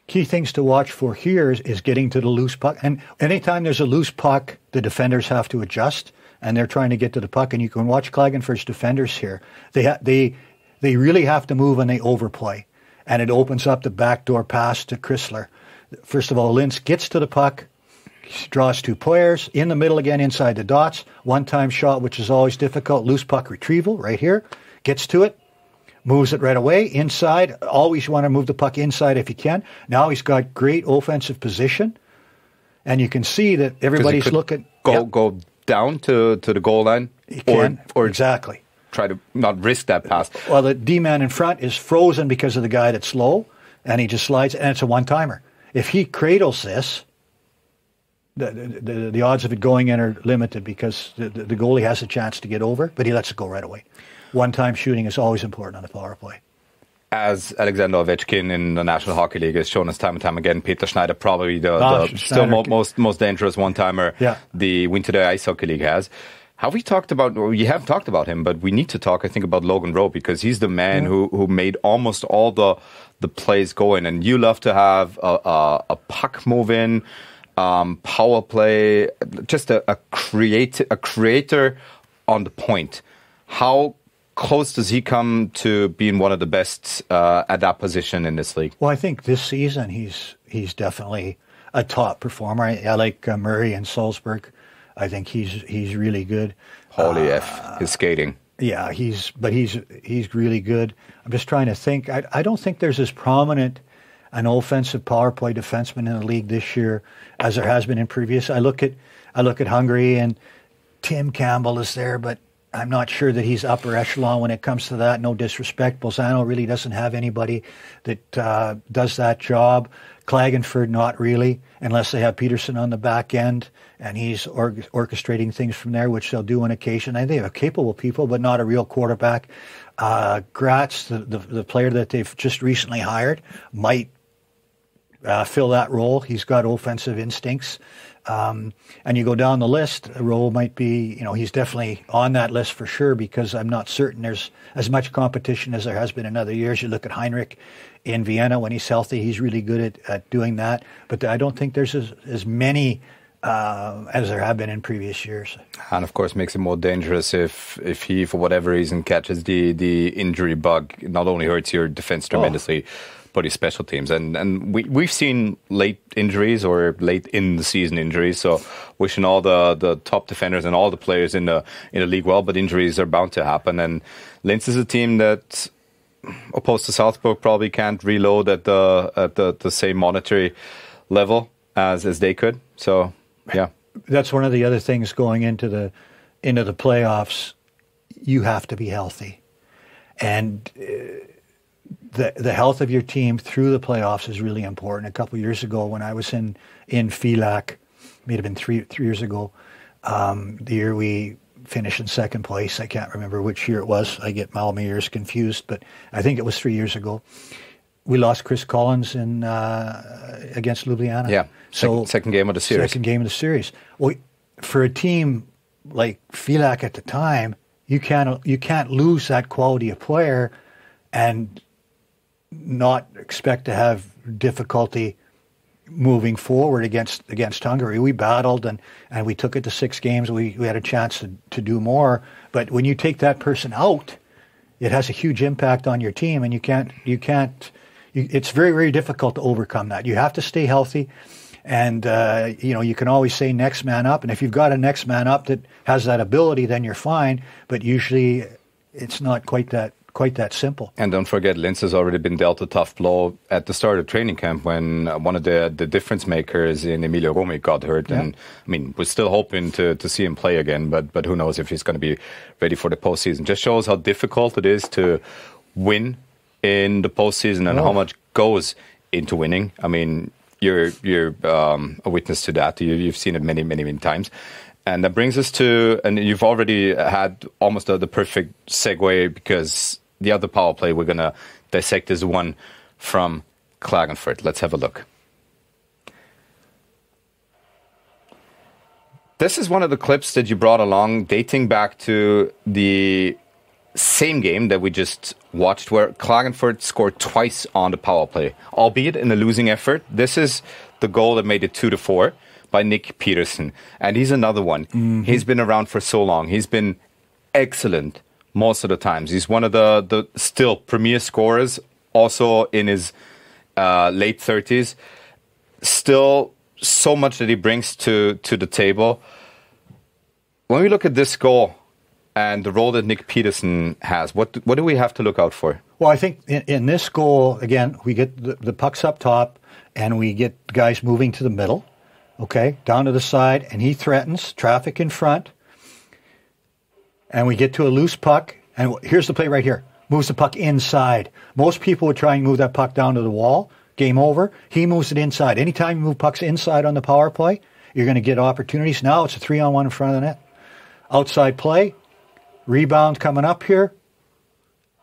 Key things to watch for here is getting to the loose puck. And anytime there's a loose puck, the defenders have to adjust, and they're trying to get to the puck. And you can watch Klagenfurt's defenders here. They really have to move and they overplay. And it opens up the backdoor pass to Chrysler. First of all, Linz gets to the puck, draws two players, in the middle again, inside the dots. One-time shot, which is always difficult. Loose puck retrieval right here. Gets to it. Moves it right away, inside. Always want to move the puck inside if you can. Now he's got great offensive position. And you can see that everybody's looking. Go down to the goal line? He can, or exactly. Try to not risk that pass. Well, the D-man in front is frozen because of the guy that's low, and he just slides, and it's a one-timer. If he cradles this, the odds of it going in are limited because the goalie has a chance to get over, but he lets it go right away. One-time shooting is always important on the power play. As Alexander Ovechkin in the National Hockey League has shown us time and time again, Peter Schneider probably the most dangerous one-timer the win2day Ice Hockey League has. Have we talked about, well, you have talked about him, but we need to talk, I think, about Logan Rowe, because he's the man who made almost all the plays going. And you love to have a puck moving, power play, just a creator on the point. How close does he come to being one of the best at that position in this league? Well, I think this season he's definitely a top performer. I like Murray and Salzburg. I think he's really good. Holy F, his skating. Yeah, he's really good. I'm just trying to think. I don't think there's as prominent an offensive power play defenseman in the league this year as there has been in previous. I look at Hungary, and Tim Campbell is there, but I'm not sure that he's upper echelon when it comes to that. No disrespect. Bolzano really doesn't have anybody that does that job. Klagenfurt, not really, unless they have Peterson on the back end, and he's orchestrating things from there, which they'll do on occasion. I think they have capable people, but not a real quarterback. Gratz, the player that they've just recently hired, might fill that role. He's got offensive instincts. And you go down the list, Rowe might be, he's definitely on that list for sure, because I'm not certain there's as much competition as there has been in other years. You look at Heinrich in Vienna when he's healthy, he's really good at doing that. But I don't think there's as many as there have been in previous years. And of course makes it more dangerous if he, for whatever reason, catches the injury bug. It not only hurts your defense tremendously, but his special teams. And we've seen late injuries or late in the season injuries. So wishing all the top defenders and all the players in the league well, but injuries are bound to happen. And Linz is a team that, opposed to Salzburg, probably can't reload at the same monetary level as they could. So yeah, that's one of the other things going into the playoffs. You have to be healthy, and the health of your team through the playoffs is really important. A couple of years ago, when I was in Pheelack, may have been three years ago, the year we finished in second place. I can't remember which year it was. I get all my years confused, but I think it was 3 years ago. We lost Chris Collins in against Ljubljana. Yeah, so second game of the series. Second game of the series. Well, for a team like Pheelack at the time, you can't lose that quality of player and not expect to have difficulty moving forward against Hungary. We battled and we took it to 6 games. We had a chance to do more. But when you take that person out, it has a huge impact on your team, and it's very, very difficult to overcome that. You have to stay healthy, and you can always say next man up. And if you've got a next man up that has that ability, then you're fine. But usually, it's not quite that simple. And don't forget, Linz has already been dealt a tough blow at the start of training camp when one of the difference makers in Emilio Romi got hurt. Yeah. And I mean, we're still hoping to see him play again, but who knows if he's going to be ready for the postseason. Just shows how difficult it is to win in the postseason and how much goes into winning. I mean, you're a witness to that. You've seen it many, many, many times. And that brings us to, and you've already had almost the perfect segue, because the other power play we're going to dissect is one from Klagenfurt. Let's have a look. This is one of the clips that you brought along dating back to the same game that we just watched, where Klagenfurt scored twice on the power play, albeit in a losing effort. This is the goal that made it 2-4 by Nick Peterson. And he's another one. Mm-hmm. He's been around for so long. He's been excellent most of the times. He's one of the still premier scorers, also in his late 30s. Still so much that he brings to the table. When we look at this goal and the role that Nick Peterson has, what do we have to look out for? Well, I think in this goal, again, we get the pucks up top and we get guys moving to the middle, okay, down to the side, and he threatens traffic in front. And we get to a loose puck, and here's the play right here. Moves the puck inside. Most people would try and move that puck down to the wall. Game over. He moves it inside. Anytime you move pucks inside on the power play, you're going to get opportunities. Now it's a 3-on-1 in front of the net. Outside play. Rebound coming up here.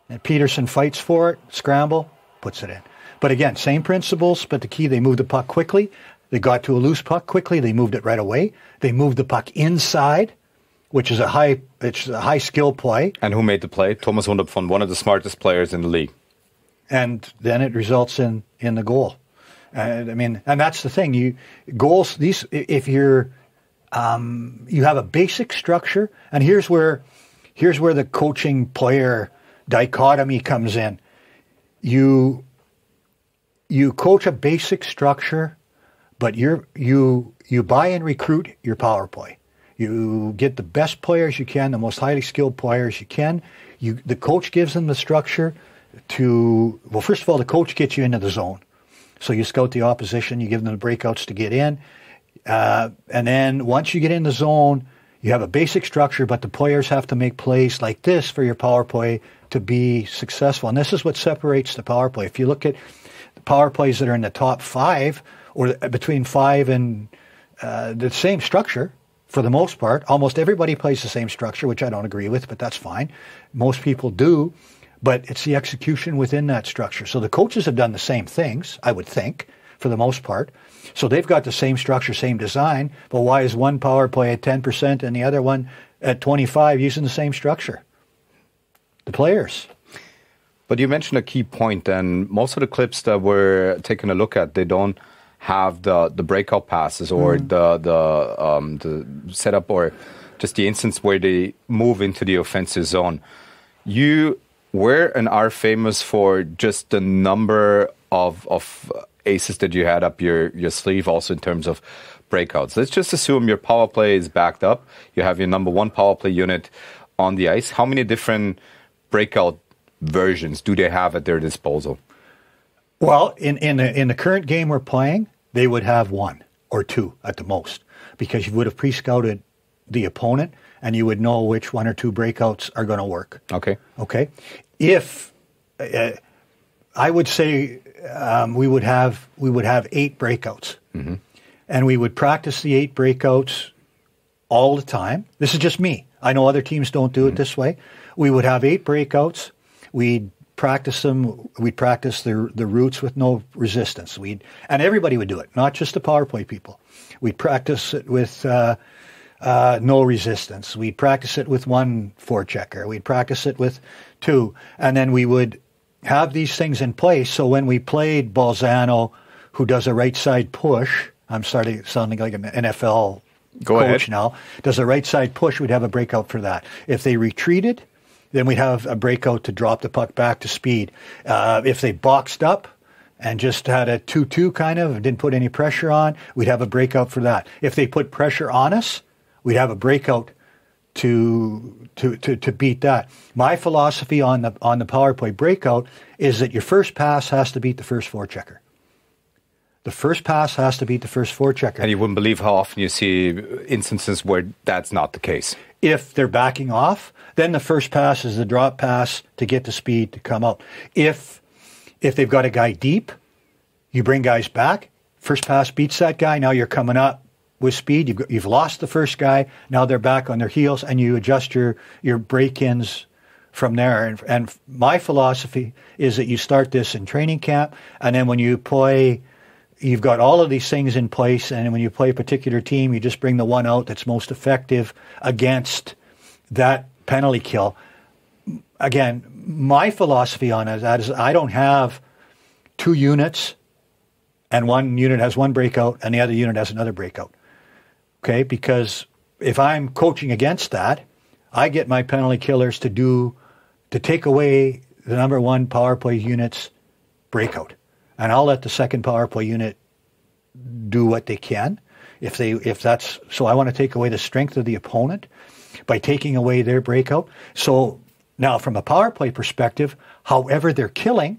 And Peterson fights for it. Scramble. Puts it in. But again, same principles, but the key, they moved the puck quickly. They got to a loose puck quickly. They moved it right away. They moved the puck inside, which is a high skill play. And who made the play? Thomas Hunderpfund, one of the smartest players in the league. And then it results in the goal. I mean, and that's the thing. Goals. If you're, you have a basic structure, and here's where the coaching player dichotomy comes in. You coach a basic structure, but you buy and recruit your power play. You get the best players you can, the most highly skilled players you can. The coach gives them the structure well, first of all, the coach gets you into the zone. So you scout the opposition, you give them the breakouts to get in. And then once you get in the zone, you have a basic structure, but the players have to make plays like this for your power play to be successful. And this is what separates the power play. If you look at the power plays that are in the top 5, or between 5 and the same structure, for the most part, almost everybody plays the same structure, which I don't agree with, but that's fine. Most people do, but it's the execution within that structure. So the coaches have done the same things, I would think, for the most part. So they've got the same structure, same design, but why is one power play at 10% and the other one at 25% using the same structure? The players. But you mentioned a key point, and most of the clips that we're taking a look at, they don't have the breakout passes or the setup, or just the instance where they move into the offensive zone. You were and are famous for just the number of aces that you had up your sleeve, also in terms of breakouts. Let's just assume your power play is backed up. You have your number 1 power play unit on the ice. How many different breakout versions do they have at their disposal? Well, in the current game we're playing, they would have 1 or 2 at the most, because you would have pre-scouted the opponent and you would know which 1 or 2 breakouts are going to work. Okay. If I would say we would have 8 breakouts, and we would practice the 8 breakouts all the time. This is just me. I know other teams don't do it this way. We would have 8 breakouts. We'd practice them. We'd practice the routes with no resistance. And everybody would do it, not just the power play people. We'd practice it with no resistance. We'd practice it with 1 forechecker. We'd practice it with 2, and then we would have these things in place. So when we played Balzano, who does a right side push, I'm starting sounding like an NFL coach now, does a right side push, we'd have a breakout for that. If they retreated, then we'd have a breakout to drop the puck back to speed. If they boxed up and just had a 2-2 kind of, didn't put any pressure on, we'd have a breakout for that. If they put pressure on us, we'd have a breakout to beat that. My philosophy on the power play breakout is that your first pass has to beat the first forechecker. The first pass has to beat the first forechecker. And you wouldn't believe how often you see instances where that's not the case. If they're backing off, then the first pass is the drop pass to get the speed to come out. If they've got a guy deep, you bring guys back. First pass beats that guy. Now you're coming up with speed. You've lost the first guy. Now they're back on their heels, and you adjust your break-ins from there. And my philosophy is that you start this in training camp, and then when you play, you've got all of these things in place, and when you play a particular team, you just bring the one out that's most effective against that penalty kill. Again, my philosophy on that is I don't have 2 units, and one unit has one breakout, and the other unit has another breakout. Okay, because if I'm coaching against that, I get my penalty killers to take away the number 1 power play unit's breakout, and I'll let the second power play unit do what they can. So I want to take away the strength of the opponent by taking away their breakout. So now, from a power play perspective, however they're killing,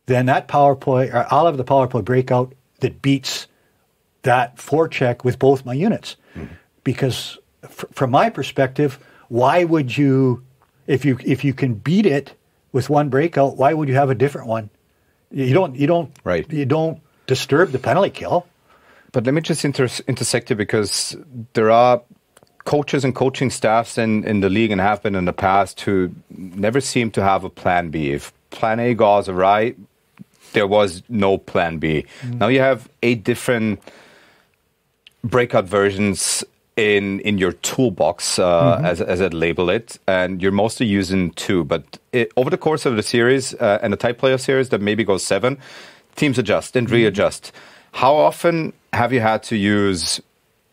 then that power play, or I'll have the power play breakout that beats that forecheck with both my units. Because from my perspective, why would you, if you can beat it with one breakout, why would you have a different one? You don't disturb the penalty kill. But let me just intersect here, because there are coaches and coaching staffs in the league, and have been in the past, who never seem to have a plan B. If plan A goes awry, there was no plan B. Now you have 8 different breakout versions in your toolbox, as I'd label it, and you're mostly using 2. But over the course of the series, and the type playoff series that maybe goes 7, teams adjust and readjust. How often have you had to use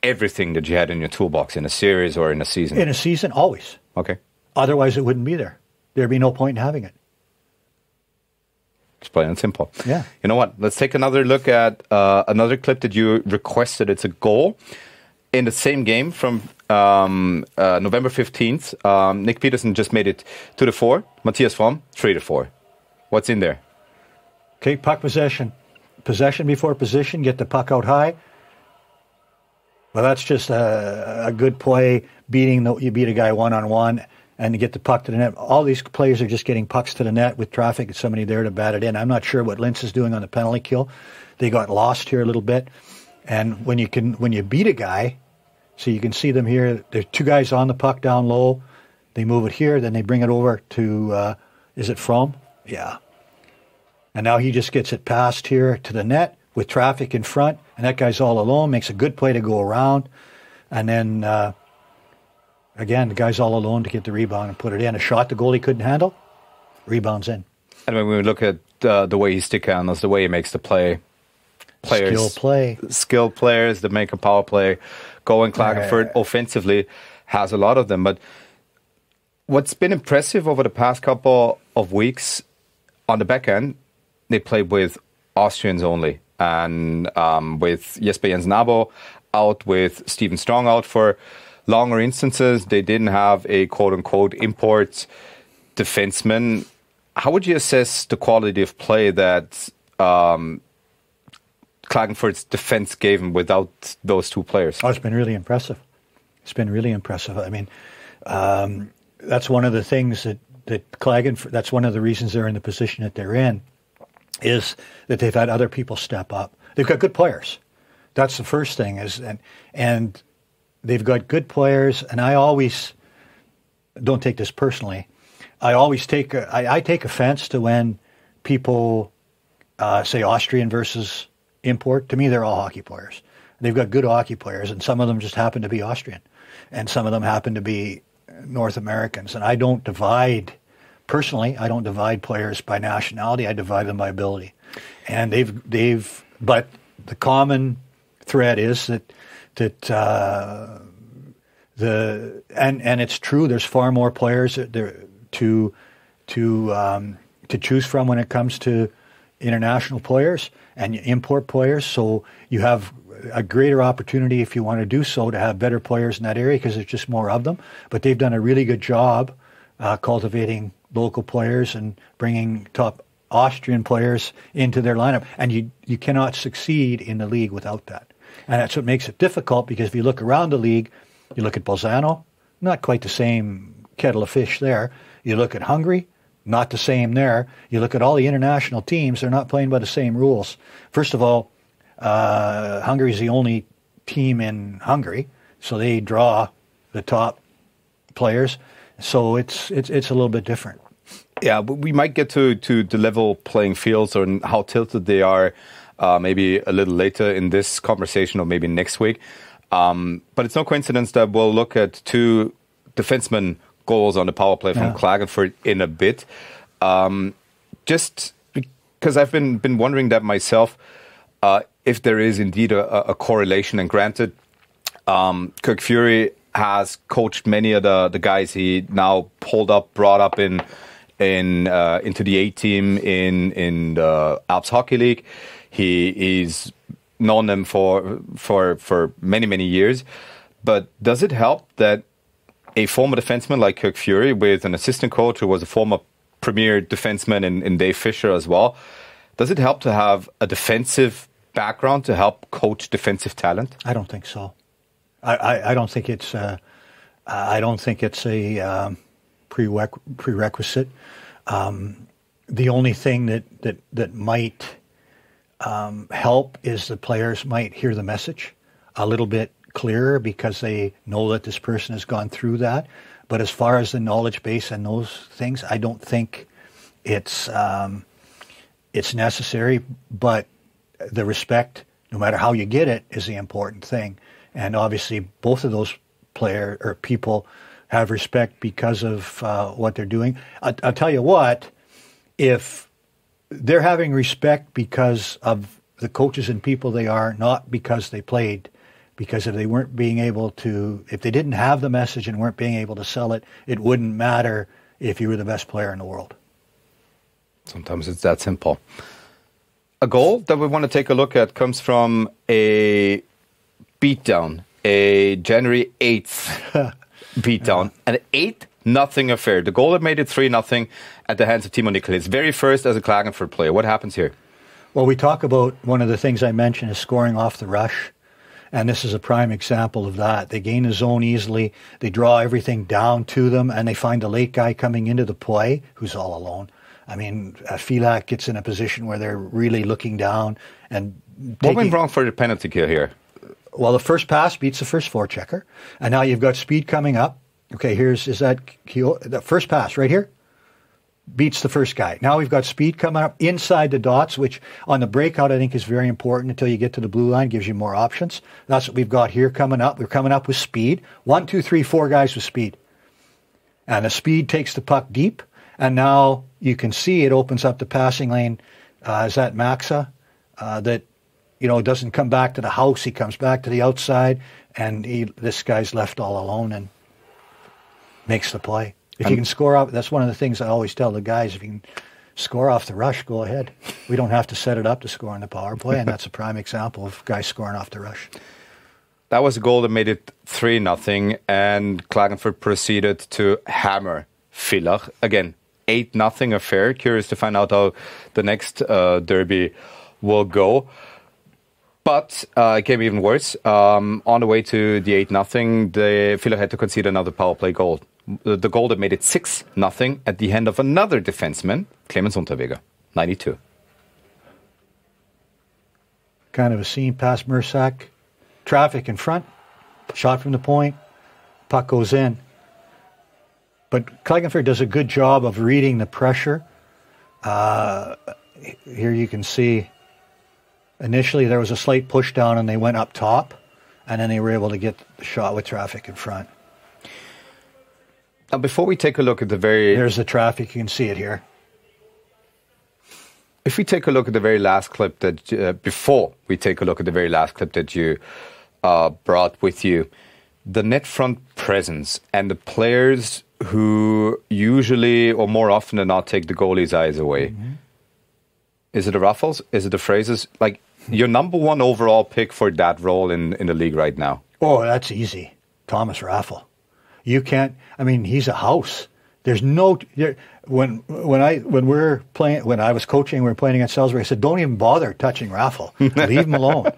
everything that you had in your toolbox in a series or in a season? In a season, always. Okay. Otherwise, it wouldn't be there. There'd be no point in having it. It's plain and simple. Yeah. You know what? Let's take another look at another clip that you requested. It's a goal in the same game from November 15th. Nick Peterson just made it 2-4. Matthias Fromm, 3-4. What's in there? Okay, puck possession. Possession before position, get the puck out high. Well, that's just a good play, you beat a guy one-on-one, and to get the puck to the net. All these players are just getting pucks to the net with traffic and somebody there to bat it in. I'm not sure what Linz is doing on the penalty kill. They got lost here a little bit. And when you beat a guy, so you can see them here, there's 2 guys on the puck down low. They move it here, then they bring it over to, is it Fromm? Yeah. And now he just gets it passed here to the net with traffic in front, and that guy's all alone, makes a good play to go around. And then, again, the guy's all alone to get the rebound and put it in. A shot the goalie couldn't handle, rebounds in. And when we look at the way he stick handles, the way he makes the play, skilled players that make a power play, going Klagenfurt offensively has a lot of them. But what's been impressive over the past couple of weeks on the back end, they played with Austrians only, and with Jesper Jens-Nabo out, with Stephen Strong out for longer instances. They didn't have a quote-unquote import defenseman. How would you assess the quality of play that Klagenfurt's defense gave him without those 2 players? Oh, it's been really impressive. I mean, that's one of the things that Klagenfurt, that's one of the reasons they're in the position that they're in, is that they've had other people step up. They've got good players. That's the first thing, and they've got good players, and I always, don't take this personally, I take offense to when people say Austrian versus import. To me, they're all hockey players. They've got good hockey players, and some of them just happen to be Austrian, and some of them happen to be North Americans. And I don't divide players by nationality. I divide them by ability. And but the common thread is that and it's true. There's far more players to choose from when it comes to international players and import players. So you have a greater opportunity, if you want to do so, to have better players in that area because there's just more of them. But they've done a really good job cultivating local players and bringing top Austrian players into their lineup. And you cannot succeed in the league without that. And that's what makes it difficult, because if you look around the league, you look at Bolzano, not quite the same kettle of fish there. You look at Hungary, not the same there. You look at all the international teams, they're not playing by the same rules. First of all, Hungary is the only team in Hungary, so they draw the top players. So it's a little bit different. Yeah, but we might get to the level playing fields or how tilted they are maybe a little later in this conversation or maybe next week. But it's no coincidence that we'll look at two defensemen goals on the power play from Klagenfurt in a bit. Just because I've been wondering that myself, if there is indeed a correlation. And granted, Kirk Fury has coached many of the guys he now brought up into the A team in the Alps Hockey League. He's known them for many years. But does it help that a former defenseman like Kirk Fury, with an assistant coach who was a former premier defenseman in Dave Fisher as well, does it help to have a defensive background to help coach defensive talent? I don't think so. I don't think it's a prerequisite. The only thing that might help is the players might hear the message a little bit clearer because they know that this person has gone through that. But as far as the knowledge base and those things, I don't think it's necessary. But the respect, no matter how you get it, is the important thing. And obviously, both of those people have respect because of what they're doing. I'll tell you what, if they're having respect because of the coaches and people they are, not because they played, because if they didn't have the message and weren't being able to sell it, it wouldn't matter if you were the best player in the world. Sometimes it's that simple. A goal that we want to take a look at comes from a beatdown, a January 8th beatdown, an 8-0 affair. The goal that made it 3-0 at the hands of Timo Nickel. His very first as a Klagenfurt player. What happens here? Well, we talk about one of the things I mentioned is scoring off the rush. And this is a prime example of that. They gain the zone easily. They draw everything down to them, and they find a late guy coming into the play who's all alone. I mean, Filak gets in a position where they're really looking down. And what went wrong for the penalty kill here? Well, the first pass beats the first forechecker. And now you've got speed coming up. Okay, the first pass right here beats the first guy. Now we've got speed coming up inside the dots, which on the breakout I think is very important until you get to the blue line, gives you more options. That's what we've got here coming up. We're coming up with speed. 1, 2, 3, 4 guys with speed. And the speed takes the puck deep. And now you can see it opens up the passing lane. Is that Maxa? That, doesn't come back to the house. He comes back to the outside. And this guy's left all alone and makes the play. If you can score off, that's one of the things I always tell the guys. If you can score off the rush, go ahead. We don't have to set it up to score on the power play, and that's a prime example of guys scoring off the rush. That was a goal that made it 3-0, and Klagenfurt proceeded to hammer Villach. Again, 8-0 affair. Curious to find out how the next derby will go. But it came even worse. On the way to the 8-0, Villach had to concede another power play goal. the goal that made it 6-0 at the hand of another defenseman, Clemens Unterweger, 92. Kind of a seam past Mersak. Traffic in front. Shot from the point. Puck goes in. But Klagenfurt does a good job of reading the pressure. Here you can see initially there was a slight push down and they went up top, and then they were able to get the shot with traffic in front. Now, before we take a look at the very... There's the traffic. You can see it here. If we take a look at the very last clip that... before we take a look at the very last clip that you brought with you, the net front presence and the players who usually or more often than not take the goalie's eyes away. Mm-hmm. Is it the Raffles? Is it the Phrases? Like, your number one overall pick for that role in the league right now? Oh, that's easy. Thomas Raffle. You can't... I mean, he's a house. There's no... When I was coaching, we were playing against Salisbury, I said, don't even bother touching Raffle. Leave him alone.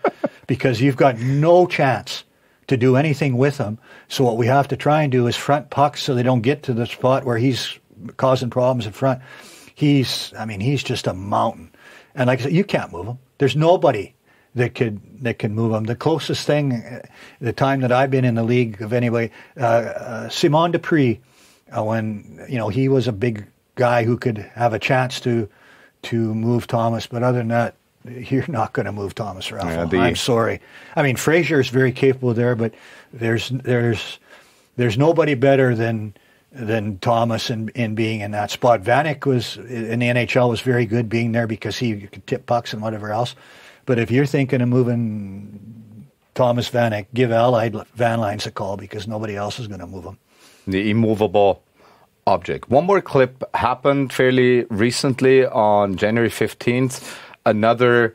Because you've got no chance to do anything with him. So what we have to try and do is front pucks so they don't get to the spot where he's causing problems in front. He's just a mountain. And like I said, you can't move him. There's nobody that can move him. The closest thing, the time that I've been in the league of anybody, Simon Dupree, when he was a big guy who could have a chance to move Thomas, but other than that, you're not going to move Thomas Raffle. I'm sorry. I mean, Fraser is very capable there, but there's nobody better than Thomas in being in that spot. Vanek was in the NHL was very good being there because he could tip pucks and whatever else. But if you're thinking of moving Thomas Vanek, give Allied Van Lines a call because nobody else is going to move him. The immovable object. One more clip happened fairly recently on January 15th. Another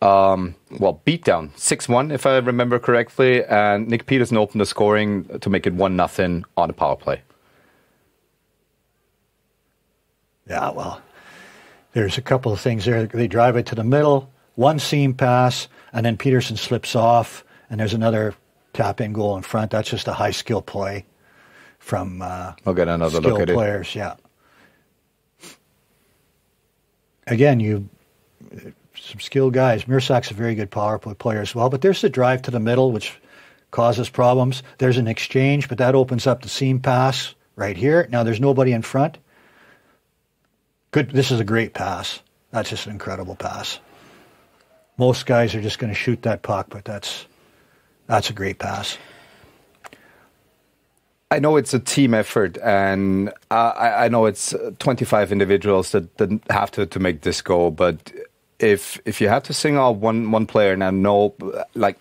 beatdown, 6-1 if I remember correctly, and Nick Peterson opened the scoring to make it 1-0 on a power play. Yeah, well, there's a couple of things there. They drive it to the middle, one seam pass, and then Peterson slips off, and there's another tap-in goal in front. That's just a high-skill play from I'll get another look at players, yeah. Again, some skilled guys. Mersak's a very good power play player as well, but there's the drive to the middle, which causes problems. There's an exchange, but that opens up the seam pass right here. Now there's nobody in front. Good. This is a great pass. That's just an incredible pass. Most guys are just going to shoot that puck, but that's a great pass. I know it's a team effort, and I know it's 25 individuals that have to make this go. But if you have to single out one player, and I know, like,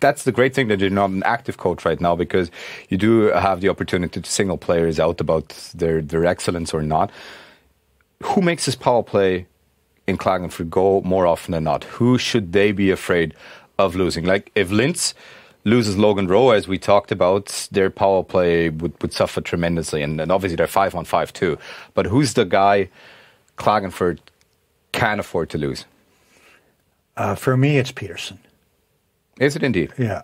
that's the great thing that you're not an active coach right now, because you do have the opportunity to single players out about their excellence or not. Who makes this power play in Klagenfurt go more often than not? Who should they be afraid of losing? Like, if Linz loses Logan Rowe, as we talked about, their power play would suffer tremendously. And obviously they're 5-on-5 too. But who's the guy Klagenfurt can't afford to lose? For me, it's Peterson. Is it indeed? Yeah.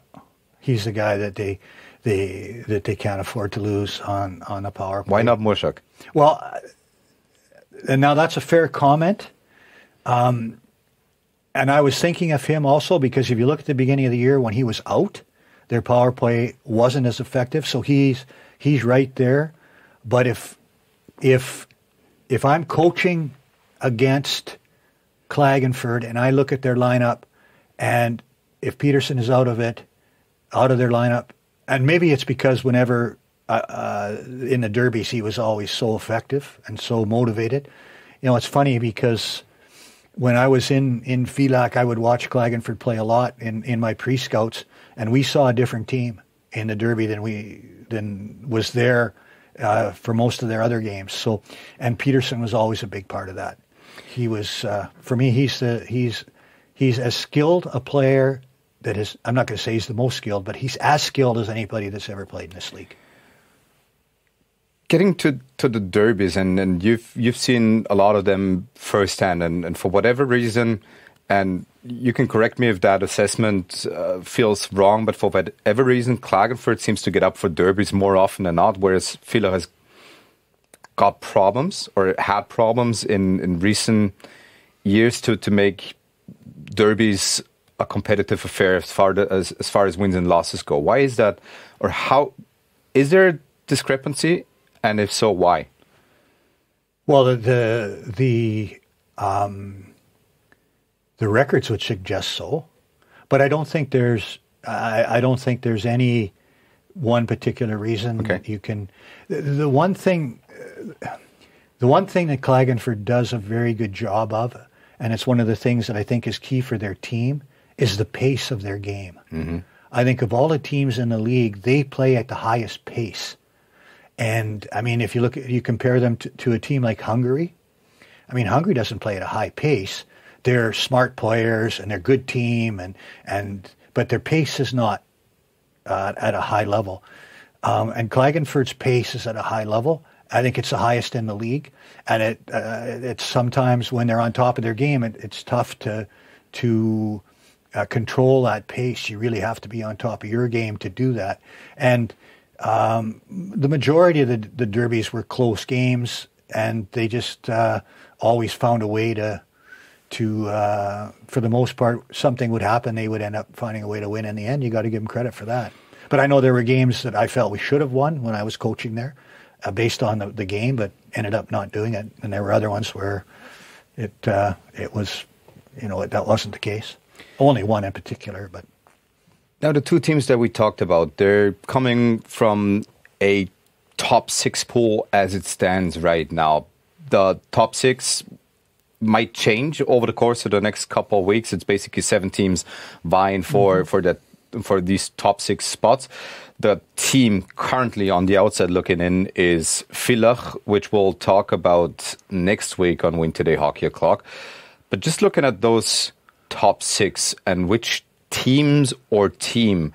He's the guy that they can't afford to lose on a power play. Why not Murshak? Well, and now that's a fair comment. And I was thinking of him also because if you look at the beginning of the year when he was out, their power play wasn't as effective. So he's right there. But if I'm coaching against Klagenfurt and I look at their lineup, and if Peterson is out of their lineup, and maybe it's because whenever in the derbies he was always so effective and so motivated. It's funny because when I was in Villach, I would watch Klagenfurt play a lot in my pre-scouts, and we saw a different team in the derby than was there for most of their other games. So, and Peterson was always a big part of that. He was for me. He's as skilled a player that is. I'm not going to say he's the most skilled, but he's as skilled as anybody that's ever played in this league. Getting to the derbies, and you've seen a lot of them firsthand, and for whatever reason, and you can correct me if that assessment feels wrong, but for whatever reason, Klagenfurt seems to get up for derbies more often than not, whereas Villach has got problems or had problems in recent years to make derbies a competitive affair as far as wins and losses go. Why is that, or how is there a discrepancy, and if so, why? Well, the records would suggest so, but I don't think there's any one particular reason. Okay. You can. The one thing that Klagenfurt does a very good job of, and it's one of the things that I think is key for their team, is the pace of their game. Mm-hmm. I think of all the teams in the league, they play at the highest pace. And I mean, if you compare them to a team like Hungary, I mean, Hungary doesn't play at a high pace. They're smart players and they're a good team, but their pace is not at a high level. And Klagenfurt's pace is at a high level. I think it's the highest in the league, and it's sometimes when they're on top of their game, it's tough to control that pace. You really have to be on top of your game to do that. And the majority of the derbies were close games, and they just always found a way to for the most part, something would happen. They would end up finding a way to win in the end. You got to give them credit for that. But I know there were games that I felt we should have won when I was coaching there, based on the game, but ended up not doing it. And there were other ones where it was, that wasn't the case. Only one in particular, but. Now, the two teams that we talked about, they're coming from a top six pool as it stands right now. The top six might change over the course of the next couple of weeks. It's basically 7 teams vying for these top 6 spots. The team currently on the outside looking in is Villach, which we'll talk about next week on win2day Hockey O'Clock. But just looking at those top 6 and which teams or team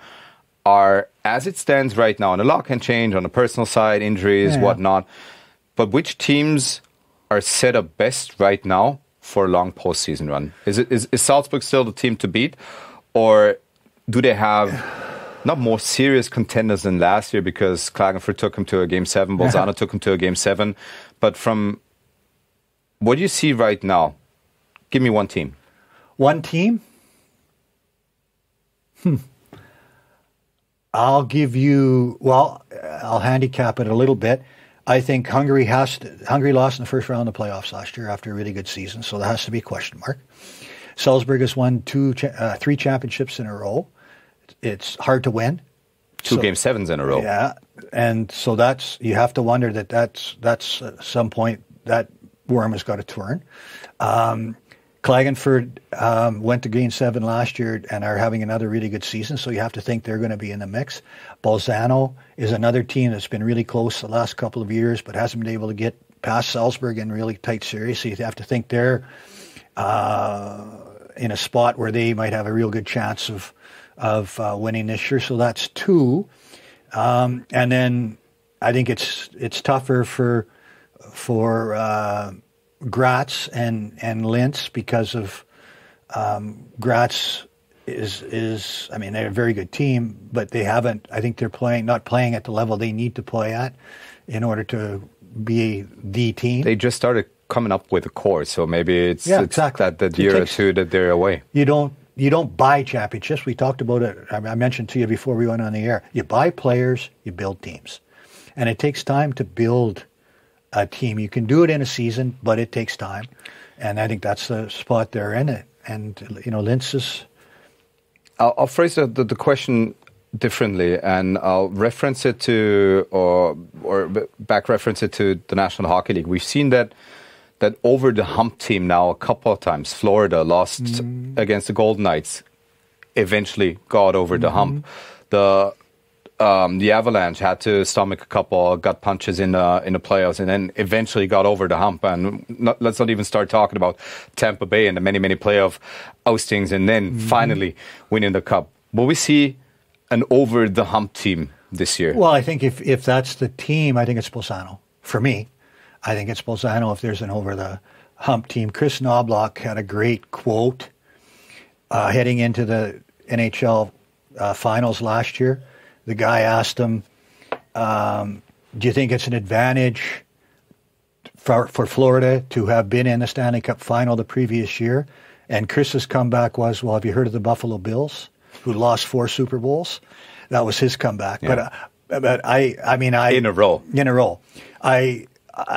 are, as it stands right now, and a lot can change on the personal side, injuries, whatnot, but which teams are set up best right now for a long postseason run? Is Salzburg still the team to beat, or do they have not more serious contenders than last year, because Klagenfurt took them to a Game 7, Bolzano took them to a Game 7, but from what you see right now, give me one team. One team? I'll handicap it a little bit. I think Hungary lost in the first round of the playoffs last year after a really good season, so that has to be a question mark. Salzburg has won 3 championships in a row. It's hard to win. 2 Game 7s in a row. Yeah, and so you have to wonder that's at some point that worm has got to turn. Klagenfurt went to Game 7 last year and are having another really good season, so you have to think they're going to be in the mix. Bolzano is another team that's been really close the last couple of years, but hasn't been able to get past Salzburg in really tight series, so you have to think they're in a spot where they might have a real good chance of winning this year. So that's 2. And then I think it's tougher for Graz and Linz, because of Graz is I mean, they're a very good team, but they haven't. I think they're not playing at the level they need to play at in order to be the team. They just started coming up with a core, so maybe it's exactly. that year or two that they're away. You don't buy championships. We talked about it. I mentioned to you before we went on the air. You buy players, you build teams, and it takes time to build a team. You can do it in a season, but it takes time, and I think that's the spot they're in it. And Linz is. I'll phrase the question differently, and I'll reference it to or back reference it to the National Hockey League. We've seen that over the hump team now a couple of times. Florida lost against the Golden Knights, eventually got over the hump. The Avalanche had to stomach a couple gut punches in the playoffs, and then eventually got over the hump. And let's not even start talking about Tampa Bay and the many playoff oustings, and then finally winning the cup. Will we see an over the hump team this year? Well, I think if that's the team, I think it's Bolzano. For me, I think it's Bolzano if there's an over the hump team. Chris Knobloch had a great quote heading into the NHL finals last year. The guy asked him, do you think it's an advantage for Florida to have been in the Stanley Cup final the previous year? And Chris's comeback was, well, have you heard of the Buffalo Bills, who lost 4 Super Bowls? That was his comeback. Yeah. But I mean, in a row. I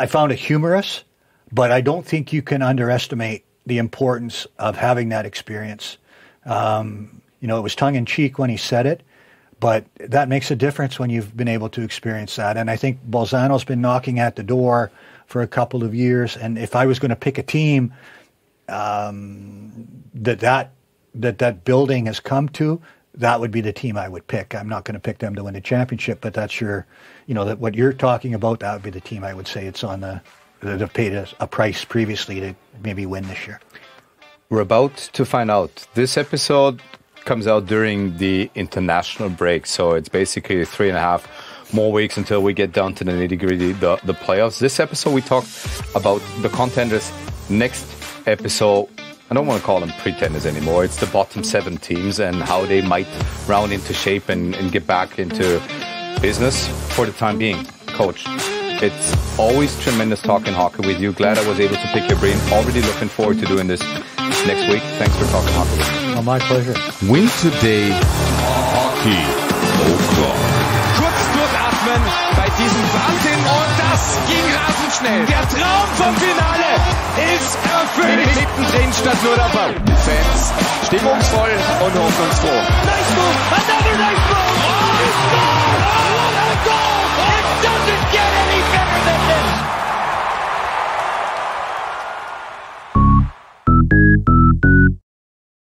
found it humorous, but I don't think you can underestimate the importance of having that experience. It was tongue-in-cheek when he said it, but that makes a difference when you've been able to experience that. And I think Bolzano's been knocking at the door for a couple of years. And if I was going to pick a team that building has come to, that would be the team I would pick. I'm not going to pick them to win the championship, but that's what you're talking about, that would be the team I would say it's on that have paid a price previously to maybe win this year. We're about to find out. This episode comes out during the international break, so it's basically 3.5 more weeks until we get down to the nitty-gritty, the playoffs. This episode we talk about the contenders. Next episode, I don't want to call them pretenders anymore. It's the bottom 7 teams and how they might round into shape and get back into business for the time being. Coach, it's always tremendous talking hockey with you. Glad I was able to pick your brain. Already looking forward to doing this next week. Thanks for talking hockey with me. Oh, my pleasure. Win2day Hockey O'Clock. Kurz durchatmen bei diesem Wahnsinn und das ging rasend schnell. Der Traum vom Finale ist erfüllt. Mittendrin statt nur dabei. Fans stimmungsvoll und hoffnungsfroh. Nice move, another nice move. Oh!